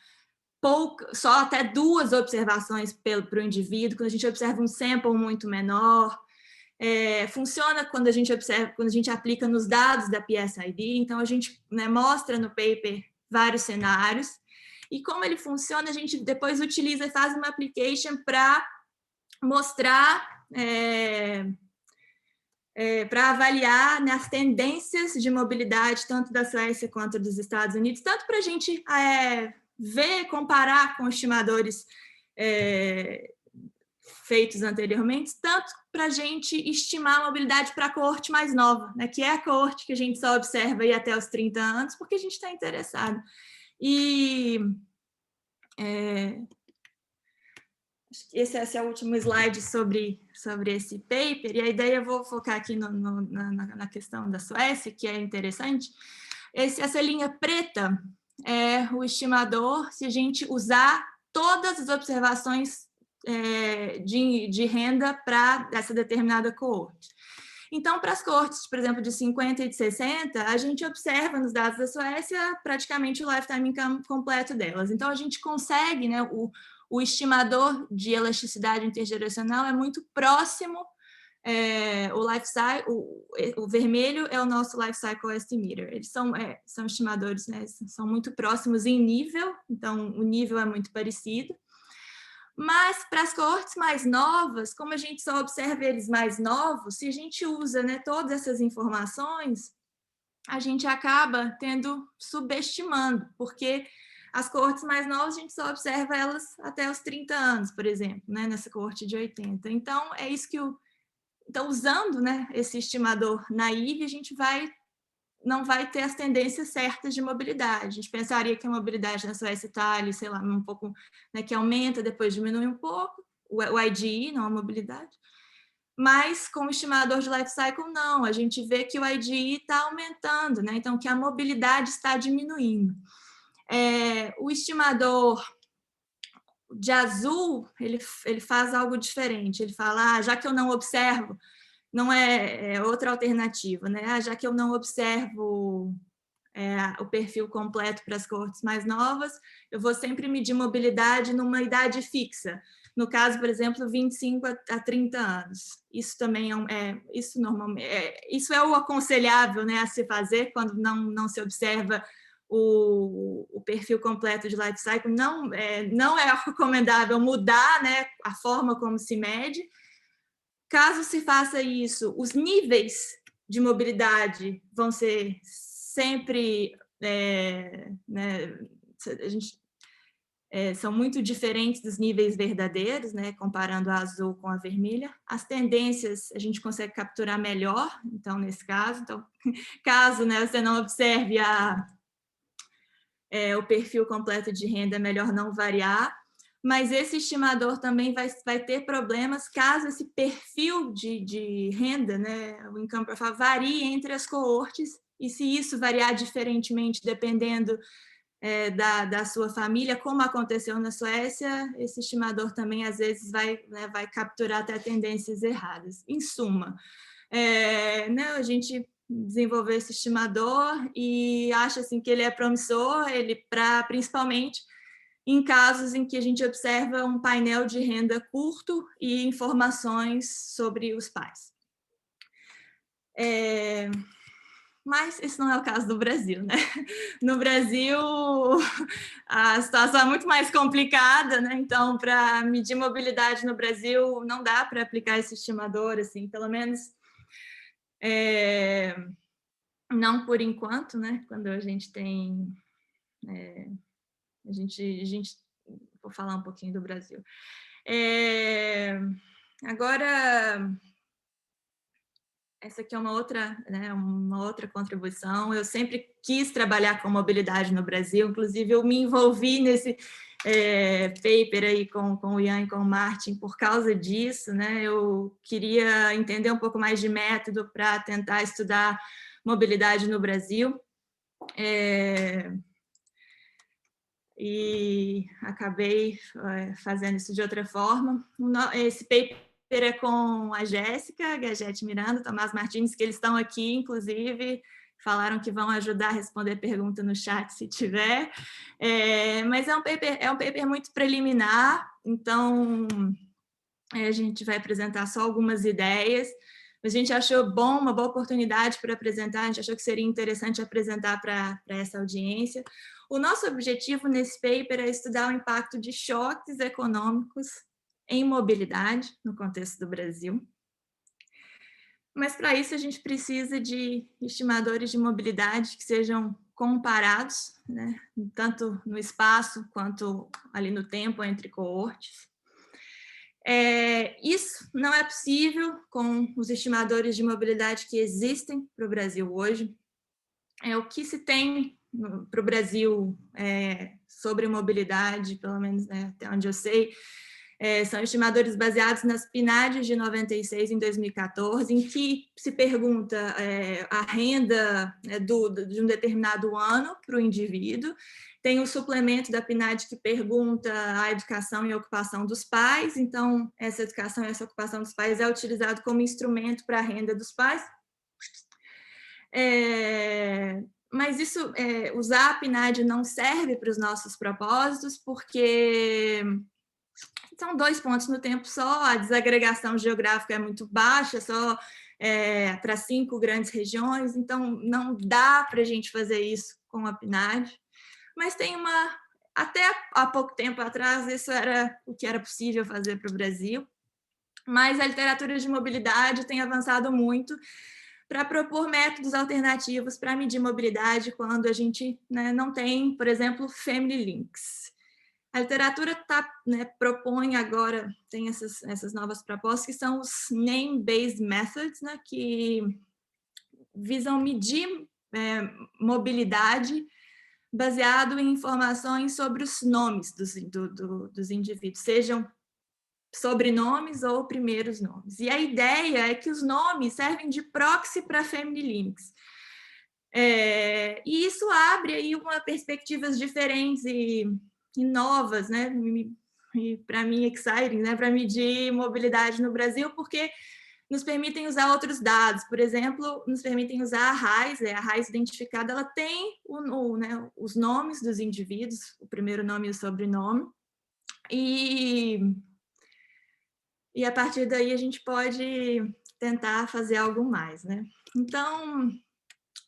só até 2 observações para o indivíduo, quando a gente observa um sample muito menor. Funciona quando a gente observa, quando a gente aplica nos dados da PSID, então a gente, né, mostra no paper vários cenários, e como ele funciona, a gente depois utiliza e faz uma application para mostrar, para avaliar, né, as tendências de mobilidade, tanto da Suécia quanto dos Estados Unidos, tanto para a gente ver, comparar com estimadores feitos anteriormente, tanto para a gente estimar a mobilidade para a coorte mais nova, né, que é a coorte que a gente só observa aí até os 30 anos, porque a gente está interessado. E esse é o último slide sobre esse paper, e a ideia, eu vou focar aqui na questão da Suécia, que é interessante. Essa linha preta é o estimador, se a gente usar todas as observações de renda para essa determinada coorte. Então, para as coortes, por exemplo, de 50 e de 60, a gente observa nos dados da Suécia praticamente o lifetime income completo delas. Então, a gente consegue, né, o estimador de elasticidade intergeracional é muito próximo, o vermelho é o nosso Life Cycle Estimator. Eles são estimadores, né, são muito próximos em nível, então o nível é muito parecido. Mas para as coortes mais novas, como a gente só observa eles mais novos, se a gente usa, né, todas essas informações, a gente acaba subestimando, porque as coortes mais novas a gente só observa elas até os 30 anos, por exemplo, né, nessa coorte de 80. Então, é isso que então, usando, né, esse estimador naive, a gente não vai ter as tendências certas de mobilidade. A gente pensaria que a mobilidade na Suécia está ali, sei lá, um pouco, né, que aumenta, depois diminui um pouco, o IGE, não a mobilidade. Mas com o estimador de life cycle, não. A gente vê que o IGE está aumentando, né? Então, que a mobilidade está diminuindo. O estimador de azul, ele faz algo diferente. Ele fala, já que eu não observo, não é outra alternativa, né? Já que eu não observo o perfil completo para as coortes mais novas, eu vou sempre medir mobilidade numa idade fixa. No caso, por exemplo, 25 a 30 anos. Isso também isso normalmente isso é o aconselhável, né, a se fazer quando não se observa o perfil completo de life cycle. Não é recomendável mudar, né, a forma como se mede. Caso se faça isso, os níveis de mobilidade vão ser sempre, né, são muito diferentes dos níveis verdadeiros, né, comparando a azul com a vermelha. As tendências a gente consegue capturar melhor, então, nesse caso. Então, caso, né, você não observe o perfil completo de renda, é melhor não variar. Mas esse estimador também vai ter problemas caso esse perfil de renda, né, o income profile, varie entre as coortes, e se isso variar diferentemente dependendo da sua família, como aconteceu na Suécia, esse estimador também às vezes vai capturar até tendências erradas. Em suma, né, a gente desenvolveu esse estimador e acha assim, que ele é promissor, principalmente em casos em que a gente observa um painel de renda curto e informações sobre os pais. Mas esse não é o caso do Brasil, né? No Brasil, a situação é muito mais complicada, né? Então, para medir mobilidade no Brasil, não dá para aplicar esse estimador, assim, pelo menos não por enquanto, né? Quando a gente tem... vou falar um pouquinho do Brasil. Agora... Essa aqui é uma outra contribuição. Eu sempre quis trabalhar com mobilidade no Brasil, inclusive eu me envolvi nesse paper aí com o Ian e com o Martin por causa disso, né? Eu queria entender um pouco mais de método para tentar estudar mobilidade no Brasil. E acabei fazendo isso de outra forma. Esse paper é com a Jéssica Gagete Miranda, Tomás Martins, que eles estão aqui, inclusive, falaram que vão ajudar a responder pergunta no chat, se tiver. Mas é um paper muito preliminar, então a gente vai apresentar só algumas ideias. A gente achou uma boa oportunidade para apresentar, a gente achou que seria interessante apresentar para essa audiência. O nosso objetivo nesse paper é estudar o impacto de choques econômicos em mobilidade, no contexto do Brasil. Mas, para isso, a gente precisa de estimadores de mobilidade que sejam comparados, né, tanto no espaço quanto ali no tempo entre coortes. Isso não é possível com os estimadores de mobilidade que existem para o Brasil hoje. O que se tem para o Brasil sobre mobilidade, pelo menos, né, até onde eu sei, são estimadores baseados nas PNADs de 96 em 2014, em que se pergunta a renda de um determinado ano para o indivíduo. Tem o suplemento da PNAD que pergunta a educação e a ocupação dos pais, então essa educação e essa ocupação dos pais é utilizado como instrumento para a renda dos pais. Mas isso, usar a PNAD não serve para os nossos propósitos, porque são 2 pontos no tempo só, a desagregação geográfica é muito baixa, só para 5 grandes regiões, então não dá para a gente fazer isso com a PNAD. Mas tem até há pouco tempo atrás, isso era o que era possível fazer para o Brasil, mas a literatura de mobilidade tem avançado muito para propor métodos alternativos para medir mobilidade quando a gente, né, não tem, por exemplo, Family Links. A literatura propõe agora, tem essas novas propostas, que são os Name-Based Methods, né, que visam medir mobilidade baseado em informações sobre os nomes dos indivíduos, sejam sobrenomes ou primeiros nomes. E a ideia é que os nomes servem de proxy para Family Links. E isso abre aí perspectivas diferentes e novas, né? E para mim, exciting, né? Para medir mobilidade no Brasil, porque nos permitem usar outros dados. Por exemplo, nos permitem usar a RAIS, a RAIS identificada, ela tem os nomes dos indivíduos, o primeiro nome e o sobrenome, e a partir daí a gente pode tentar fazer algo mais, né? Então,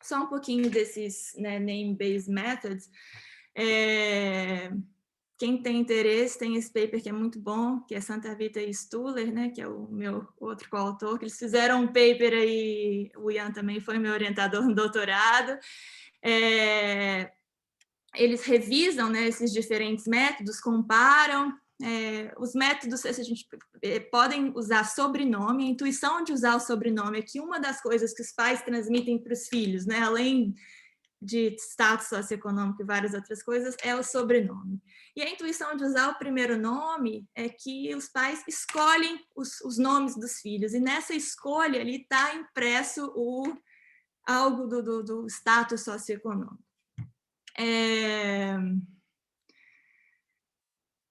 só um pouquinho desses, né, Name-Based Methods. Quem tem interesse, tem esse paper que é muito bom, que é Santa Vita e Stuller, né, que é o meu outro coautor, que eles fizeram um paper aí, o Ian também foi meu orientador no doutorado. Eles revisam, né, esses diferentes métodos, comparam. Os métodos, a gente podem usar sobrenome, a intuição de usar o sobrenome é que uma das coisas que os pais transmitem para os filhos, né, além de status socioeconômico e várias outras coisas, é o sobrenome. E a intuição de usar o primeiro nome é que os pais escolhem os nomes dos filhos, e nessa escolha ali está impresso algo do status socioeconômico.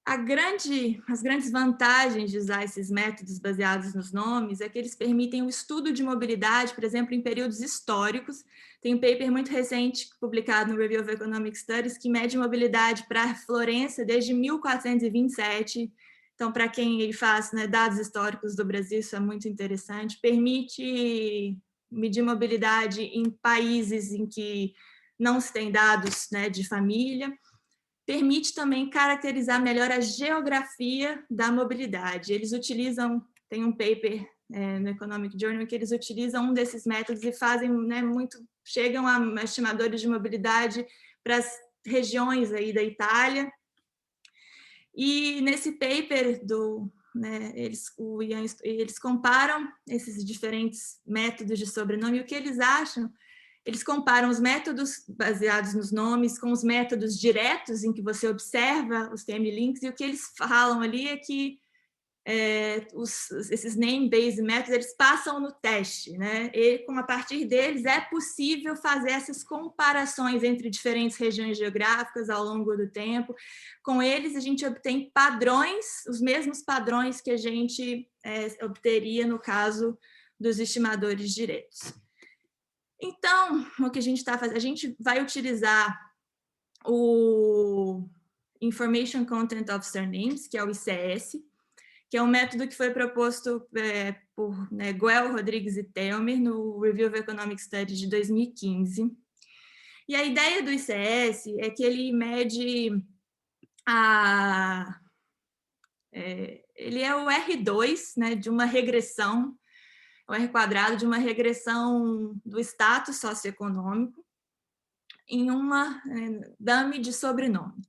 As grandes vantagens de usar esses métodos baseados nos nomes é que eles permitem o estudo de mobilidade, por exemplo, em períodos históricos. Tem um paper muito recente, publicado no Review of Economic Studies, que mede mobilidade para Florença desde 1427. Então, para quem faz, né, dados históricos do Brasil, isso é muito interessante. Permite medir mobilidade em países em que não se tem dados, né, de família. Permite também caracterizar melhor a geografia da mobilidade. Eles utilizam, tem um paper no Economic Journal que eles utilizam um desses métodos e fazem, né, chegam a estimadores de mobilidade para as regiões aí da Itália. E nesse paper né, eles comparam esses diferentes métodos de sobrenome e o que eles acham. Eles comparam os métodos baseados nos nomes com os métodos diretos, em que você observa os TM-links, e o que eles falam ali é que esses name-based methods, eles passam no teste, né? E a partir deles é possível fazer essas comparações entre diferentes regiões geográficas ao longo do tempo. Com eles, a gente obtém padrões, os mesmos padrões que a gente obteria no caso dos estimadores diretos. Então, o que a gente está fazendo? A gente vai utilizar o Information Content of Surnames, que é o ICS, que é um método que foi proposto por Guel, Rodrigues e Telmer no Review of Economic Studies de 2015. E a ideia do ICS é que ele mede ele é o R2, né, de uma regressão, o R² de uma regressão do status socioeconômico em uma dummy de sobrenome.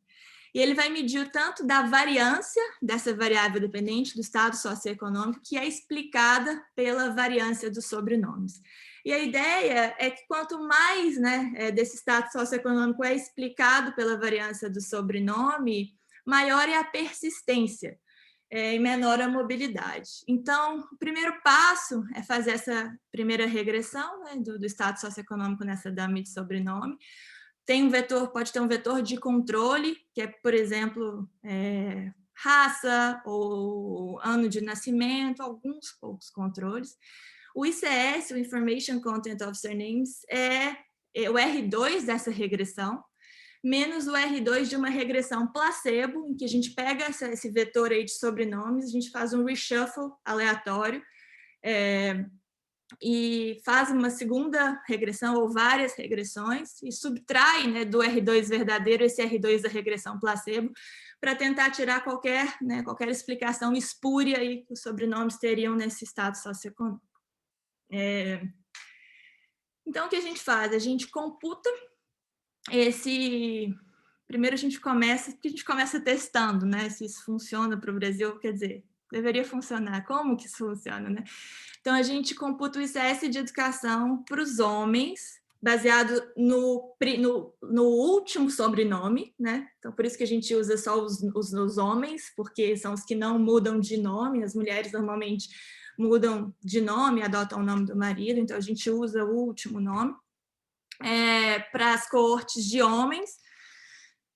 E ele vai medir o tanto da variância dessa variável dependente do estado socioeconômico, que é explicada pela variância dos sobrenomes. E a ideia é que quanto mais, né, desse estado socioeconômico é explicado pela variância do sobrenome, maior é a persistência e menor a mobilidade. Então, o primeiro passo é fazer essa primeira regressão, né, do estado socioeconômico nessa dummy de sobrenome. Tem um vetor, pode ter um vetor de controle, que é, por exemplo, raça ou ano de nascimento, alguns poucos controles. O ICS, o Information Content of Surnames, é o R2 dessa regressão, menos o R2 de uma regressão placebo, em que a gente pega esse vetor aí de sobrenomes, a gente faz um reshuffle aleatório, e faz uma segunda regressão ou várias regressões e subtrai, né, do R2 verdadeiro esse R2 da regressão placebo para tentar tirar qualquer explicação espúria aí que os sobrenomes teriam nesse estado socioeconômico. Então, o que a gente faz? A gente computa primeiro a gente começa testando, né, se isso funciona para o Brasil, quer dizer, deveria funcionar. Como que isso funciona, né? Então, a gente computa o ICS de educação para os homens, baseado no último sobrenome, né? Então, por isso que a gente usa só os homens, porque são os que não mudam de nome. As mulheres normalmente mudam de nome, adotam o nome do marido, então a gente usa o último nome. Para as coortes de homens,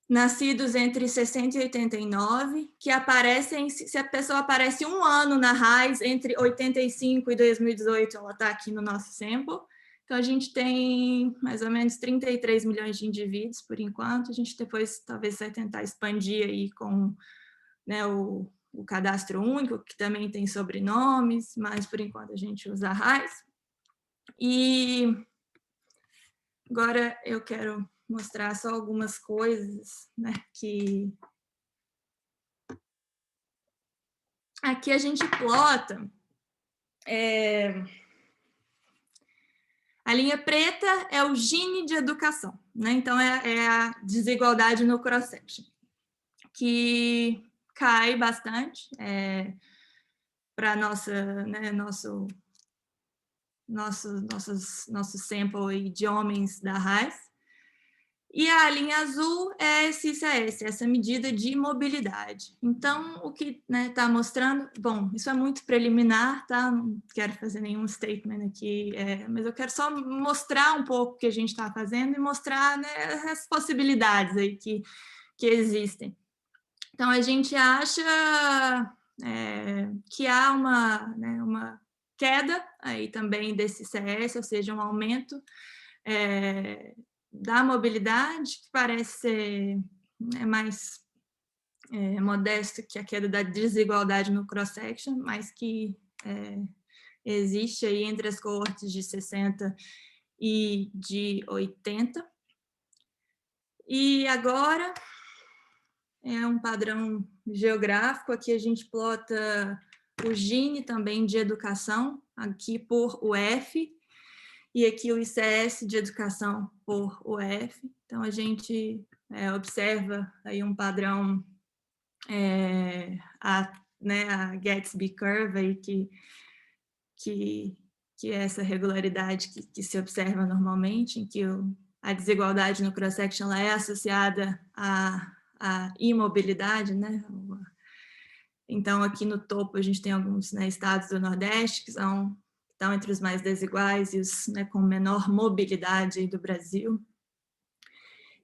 nascidos entre 60 e 89, que aparecem, se a pessoa aparece um ano na RAIS, entre 85 e 2018, ela está aqui no nosso sample. Então, a gente tem mais ou menos 33 milhões de indivíduos, por enquanto. A gente depois talvez vai tentar expandir aí com, né, o cadastro único, que também tem sobrenomes, mas, por enquanto, a gente usa a RAIS. E agora eu quero mostrar só algumas coisas, né, que aqui a gente plota a linha preta é o Gini de educação, né? Então é a desigualdade no cross-section, que cai bastante para nosso sample de homens da RAIS. E a linha azul é esse ICS, essa medida de mobilidade. Então, o que está mostrando... Bom, isso é muito preliminar, tá? Não quero fazer nenhum statement aqui, mas eu quero só mostrar um pouco o que a gente está fazendo e mostrar, né, as possibilidades aí que existem. Então, a gente acha que há uma queda aí também desse CS, ou seja, um aumento da mobilidade, que parece ser mais modesto que a queda da desigualdade no cross-section, mas que existe aí entre as coortes de 60 e de 80. E agora é um padrão geográfico, aqui a gente plota o Gini também de educação, aqui por UF, e aqui o ICS de educação por UF. Então, a gente observa aí um padrão, a Gatsby Curve, aí, que é essa regularidade que se observa normalmente, em que a desigualdade no cross-section é associada à imobilidade, né? Então, aqui no topo, a gente tem alguns estados do Nordeste que estão entre os mais desiguais e os com menor mobilidade do Brasil.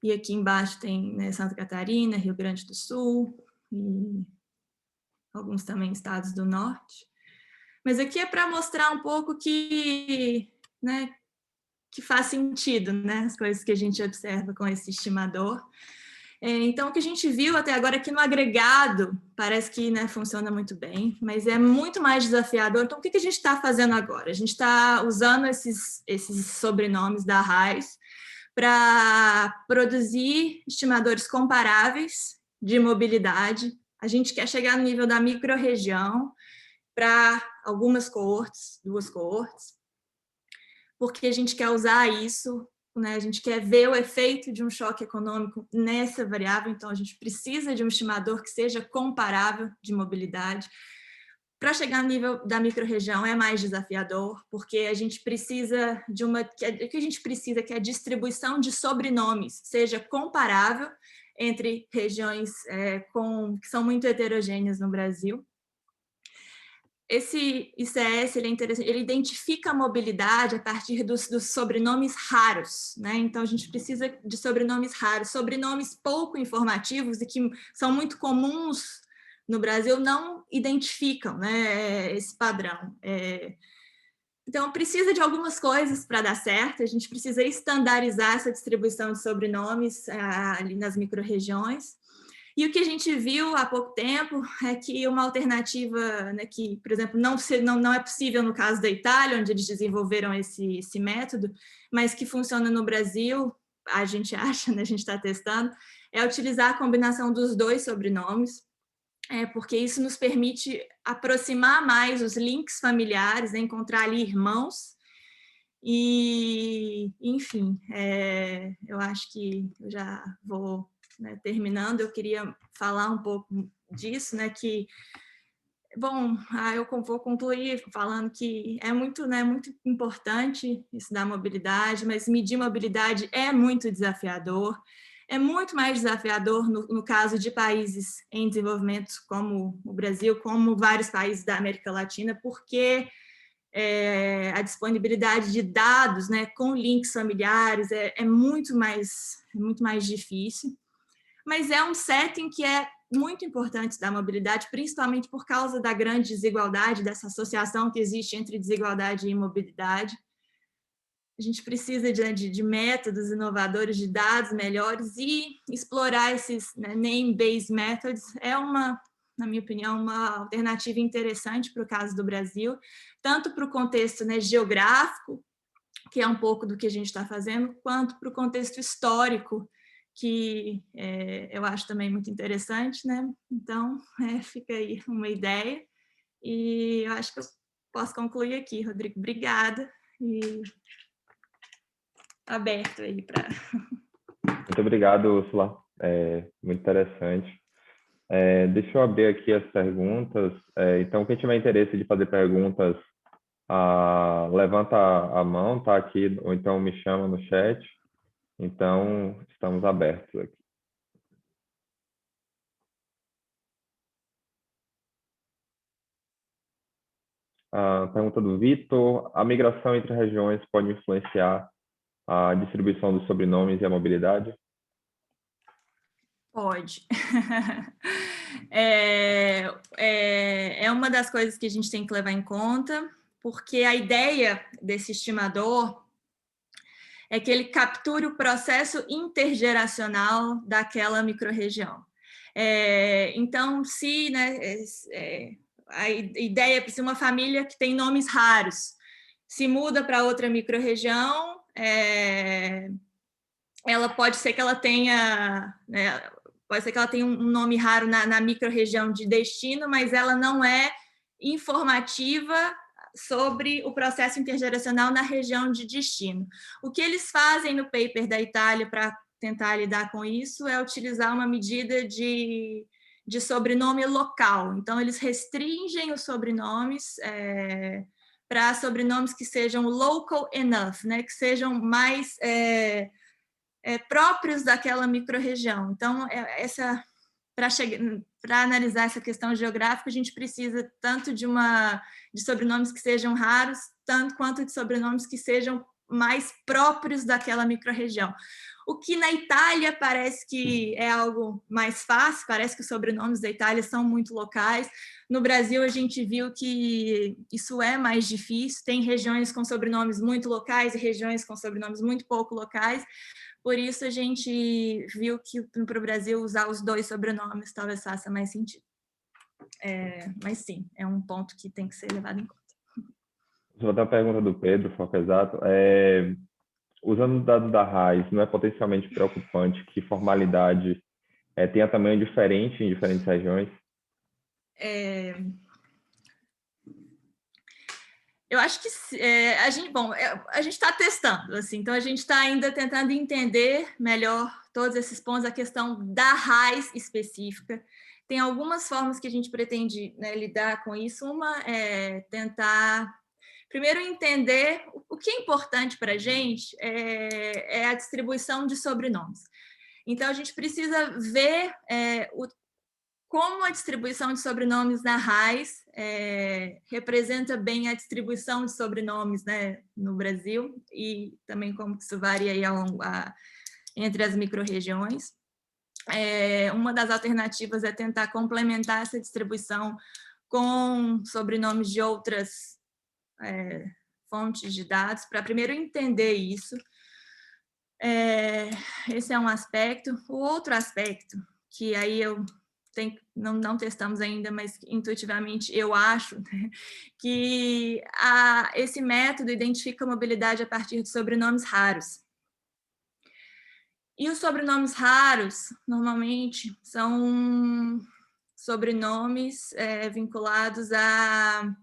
E aqui embaixo tem Santa Catarina, Rio Grande do Sul e alguns também estados do Norte. Mas aqui é para mostrar um pouco que faz sentido, as coisas que a gente observa com esse estimador. Então, o que a gente viu até agora aqui no agregado, parece que funciona muito bem, mas é muito mais desafiador. Então, o que a gente está fazendo agora? A gente está usando esses sobrenomes da RAIS para produzir estimadores comparáveis de mobilidade. A gente quer chegar no nível da micro-região para algumas coortes, 2 coortes, porque a gente quer usar isso, a gente quer ver o efeito de um choque econômico nessa variável, então a gente precisa de um estimador que seja comparável de mobilidade. Para chegar no nível da micro-região é mais desafiador, porque a gente precisa de que a distribuição de sobrenomes seja comparável entre regiões que são muito heterogêneas no Brasil. Esse ICS ele é interessante, ele identifica a mobilidade a partir dos sobrenomes raros, Então, a gente precisa de sobrenomes raros, sobrenomes pouco informativos e que são muito comuns no Brasil, não identificam esse padrão. Então, precisa de algumas coisas para dar certo, a gente precisa estandarizar essa distribuição de sobrenomes ali nas micro-regiões. E o que a gente viu há pouco tempo é que uma alternativa que, por exemplo, não é possível no caso da Itália, onde eles desenvolveram esse método, mas que funciona no Brasil, a gente acha, a gente está testando, é utilizar a combinação dos 2 sobrenomes, porque isso nos permite aproximar mais os links familiares, encontrar ali irmãos. E, enfim, eu acho que eu já vou terminando, eu queria falar um pouco disso, que, bom, eu vou concluir falando que é muito importante isso da mobilidade, mas medir mobilidade é muito desafiador, é muito mais desafiador no caso de países em desenvolvimento como o Brasil, como vários países da América Latina, porque a disponibilidade de dados com links familiares é muito mais difícil. Mas é um setting que é muito importante da mobilidade, principalmente por causa da grande desigualdade, dessa associação que existe entre desigualdade e mobilidade. A gente precisa de métodos inovadores, de dados melhores e explorar esses name-based methods na minha opinião, uma alternativa interessante para o caso do Brasil, tanto para o contexto geográfico, que é um pouco do que a gente está fazendo, quanto para o contexto histórico, que eu acho também muito interessante, Então, fica aí uma ideia, e eu acho que eu posso concluir aqui, Rodrigo. Obrigada, e aberto aí para... Muito obrigado, Úrsula. Muito interessante. Deixa eu abrir aqui as perguntas. Então, quem tiver interesse de fazer perguntas, levanta a mão, tá aqui, ou então me chama no chat. Então, estamos abertos aqui. A pergunta do Vitor: a migração entre regiões pode influenciar a distribuição dos sobrenomes e a mobilidade? Pode. É uma das coisas que a gente tem que levar em conta, porque a ideia desse estimador é que ele capture o processo intergeracional daquela microrregião. Então, se, né, a ideia é que se uma família que tem nomes raros se muda para outra microrregião, ela pode ser que ela tenha, né, pode ser que ela tenha um nome raro na microrregião de destino, mas ela não é informativa sobre o processo intergeracional na região de destino. O que eles fazem no paper da Itália para tentar lidar com isso é utilizar uma medida de sobrenome local. Então, eles restringem os sobrenomes para sobrenomes que sejam local enough, né? Que sejam mais próprios daquela microrregião. Então, para analisar essa questão geográfica, a gente precisa tanto de sobrenomes que sejam raros, tanto quanto de sobrenomes que sejam mais próprios daquela microrregião. O que na Itália parece que é algo mais fácil, parece que os sobrenomes da Itália são muito locais. No Brasil, a gente viu que isso é mais difícil, tem regiões com sobrenomes muito locais e regiões com sobrenomes muito pouco locais. Por isso, a gente viu que para o Brasil usar os dois sobrenomes talvez faça mais sentido. Mas sim, é um ponto que tem que ser levado em conta. Vou dar a pergunta do Pedro, foco exato. Usando os dados da RAIS, não é potencialmente preocupante que formalidade tenha tamanho diferente em diferentes regiões? Eu acho que a gente está testando, assim, então a gente está ainda tentando entender melhor todos esses pontos, a questão da RAIS específica. Tem algumas formas que a gente pretende, né, lidar com isso. Uma é tentar, primeiro, entender o que é importante para a gente é a distribuição de sobrenomes. Então, a gente precisa ver como a distribuição de sobrenomes na RAIS representa bem a distribuição de sobrenomes, né, no Brasil, e também como isso varia aí entre as microrregiões. Uma das alternativas é tentar complementar essa distribuição com sobrenomes de outras fontes de dados, para primeiro entender isso. Esse é um aspecto. O outro aspecto, que aí não testamos ainda, mas intuitivamente eu acho, né, que esse método identifica a mobilidade a partir de sobrenomes raros. E os sobrenomes raros, normalmente, são sobrenomes vinculados a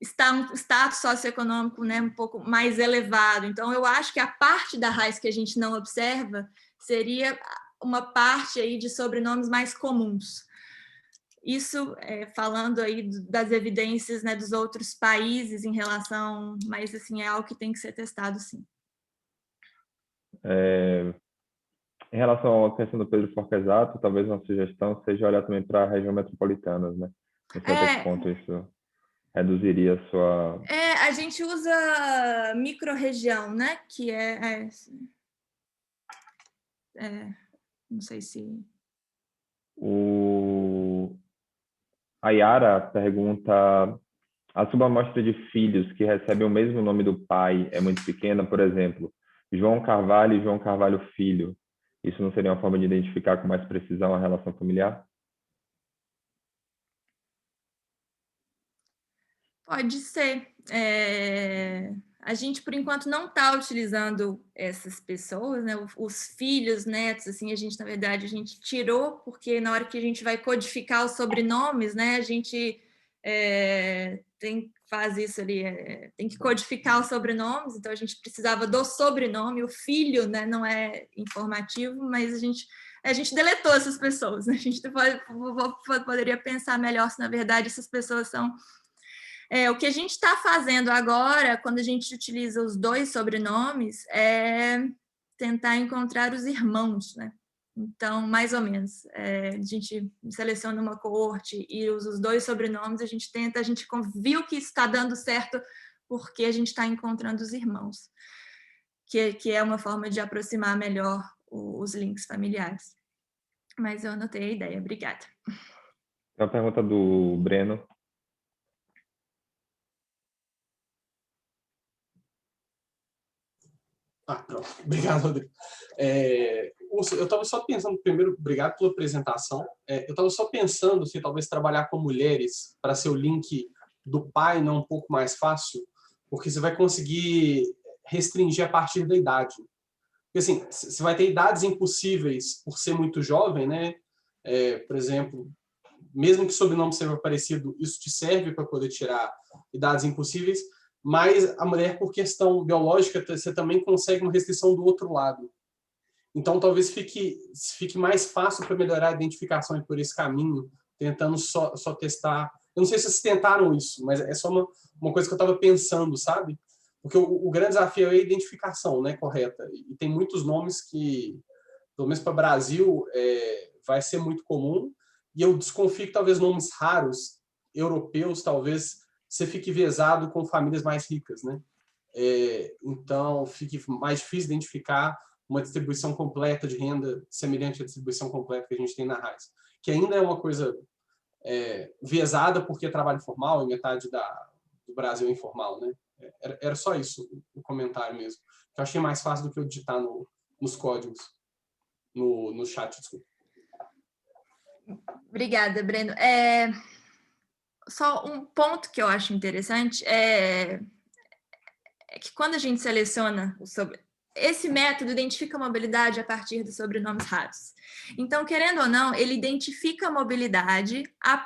status socioeconômico, né, um pouco mais elevado. Então, eu acho que a parte da RAIS que a gente não observa seria uma parte aí de sobrenomes mais comuns. Isso falando aí das evidências, né, dos outros países em relação, mas assim, é algo que tem que ser testado, sim. Em relação à questão do Pedro Forquesato, talvez uma sugestão seja olhar também para a região metropolitana, né? Não sei até que ponto isso reduziria a sua... a gente usa microrregião, né? Que não sei se... A Yara pergunta: a subamostra de filhos que recebem o mesmo nome do pai é muito pequena, por exemplo, João Carvalho e João Carvalho Filho. Isso não seria uma forma de identificar com mais precisão a relação familiar? Pode ser. A gente, por enquanto, não está utilizando essas pessoas, né? Os filhos, netos, assim, na verdade, a gente tirou, porque na hora que a gente vai codificar os sobrenomes, né, a gente faz isso ali, tem que codificar os sobrenomes, então a gente precisava do sobrenome, o filho, né, não é informativo, mas a gente deletou essas pessoas, né? A gente poderia pensar melhor se, na verdade, essas pessoas são... o que a gente está fazendo agora, quando a gente utiliza os dois sobrenomes, é tentar encontrar os irmãos, né? Então, mais ou menos, a gente seleciona uma coorte e usa os dois sobrenomes, a gente viu que isso está dando certo porque a gente está encontrando os irmãos, que é uma forma de aproximar melhor os links familiares. mas eu anotei a ideia. Obrigada. Tem uma pergunta do Breno. Pronto. Obrigado, Rodrigo. Eu estava só pensando, primeiro, obrigado pela apresentação. Eu estava só pensando se talvez trabalhar com mulheres para ser o link do pai não um pouco mais fácil, porque você vai conseguir restringir a partir da idade. Porque, assim, você vai ter idades impossíveis por ser muito jovem, né? Por exemplo, mesmo que o sobrenome seja parecido, isso te serve para poder tirar idades impossíveis, mas a mulher, por questão biológica, você também consegue uma restrição do outro lado. Então, talvez fique mais fácil para melhorar a identificação por esse caminho, tentando só testar. Eu não sei se vocês tentaram isso, mas é só uma coisa que eu estava pensando, sabe? Porque o grande desafio é a identificação, né, correta. E tem muitos nomes que, pelo menos para o Brasil, vai ser muito comum. E eu desconfio que talvez nomes raros, europeus, talvez você fique vezado com famílias mais ricas, né? Então, fique mais difícil identificar uma distribuição completa de renda semelhante à distribuição completa que a gente tem na RAIS, que ainda é uma coisa vezada porque é trabalho formal e metade do Brasil é informal, né? Era só isso o comentário mesmo. Eu achei mais fácil do que eu digitar nos códigos, no chat, desculpa. Obrigada, Breno. Só um ponto que eu acho interessante é que quando a gente seleciona esse método identifica a mobilidade a partir de sobrenomes raros. Então, querendo ou não, ele identifica a mobilidade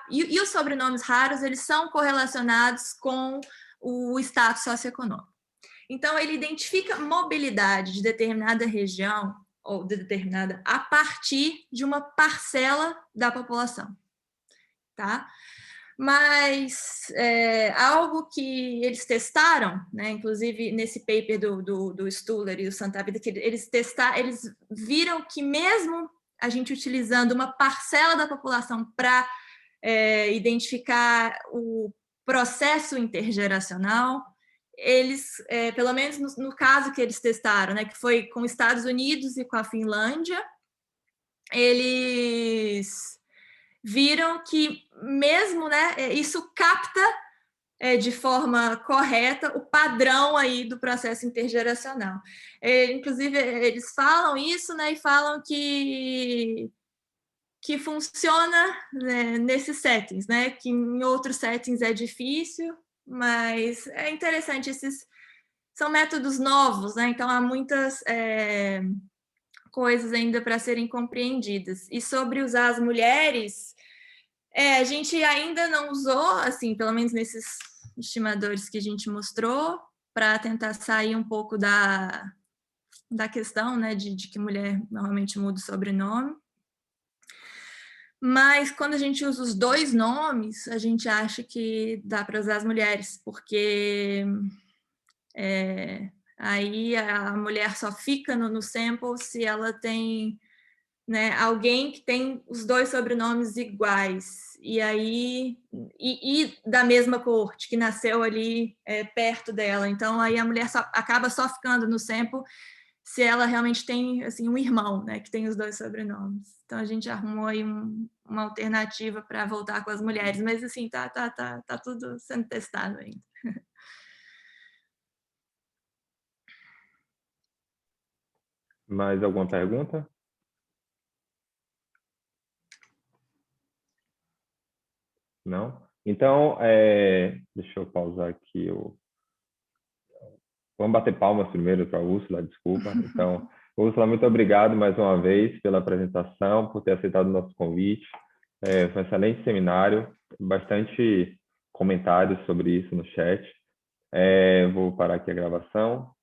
e os sobrenomes raros, eles são correlacionados com o status socioeconômico. Então, ele identifica mobilidade de determinada região ou de determinada a partir de uma parcela da população, tá? Mas algo que eles testaram, né, inclusive nesse paper do Stuller e do Santa Vida, que eles viram que mesmo a gente utilizando uma parcela da população para identificar o processo intergeracional, eles, pelo menos no caso que eles testaram, né, que foi com os Estados Unidos e com a Finlândia, eles viram que mesmo, né, isso capta de forma correta o padrão aí do processo intergeracional. Inclusive, eles falam isso, né, e falam que funciona, né, nesses settings, né, que em outros settings é difícil, mas é interessante, esses são métodos novos, né, então há muitas coisas ainda para serem compreendidas. E sobre usar as mulheres, a gente ainda não usou, assim, pelo menos nesses estimadores que a gente mostrou, para tentar sair um pouco da questão, né, de que mulher normalmente muda o sobrenome. Mas quando a gente usa os dois nomes, a gente acha que dá para usar as mulheres, porque aí a mulher só fica no sample se ela tem, né, alguém que tem os dois sobrenomes iguais, e aí e da mesma corte, que nasceu ali perto dela. Então aí a mulher acaba só ficando no sample se ela realmente tem, assim, um irmão, né, que tem os dois sobrenomes. Então a gente arrumou aí uma alternativa para voltar com as mulheres, mas assim, tá tudo sendo testado ainda. Mais alguma pergunta? Não? Então, deixa eu pausar aqui. Vamos bater palmas primeiro para a Úrsula, desculpa. Então, Úrsula, muito obrigado mais uma vez pela apresentação, por ter aceitado o nosso convite. Foi um excelente seminário, bastante comentários sobre isso no chat. Vou parar aqui a gravação.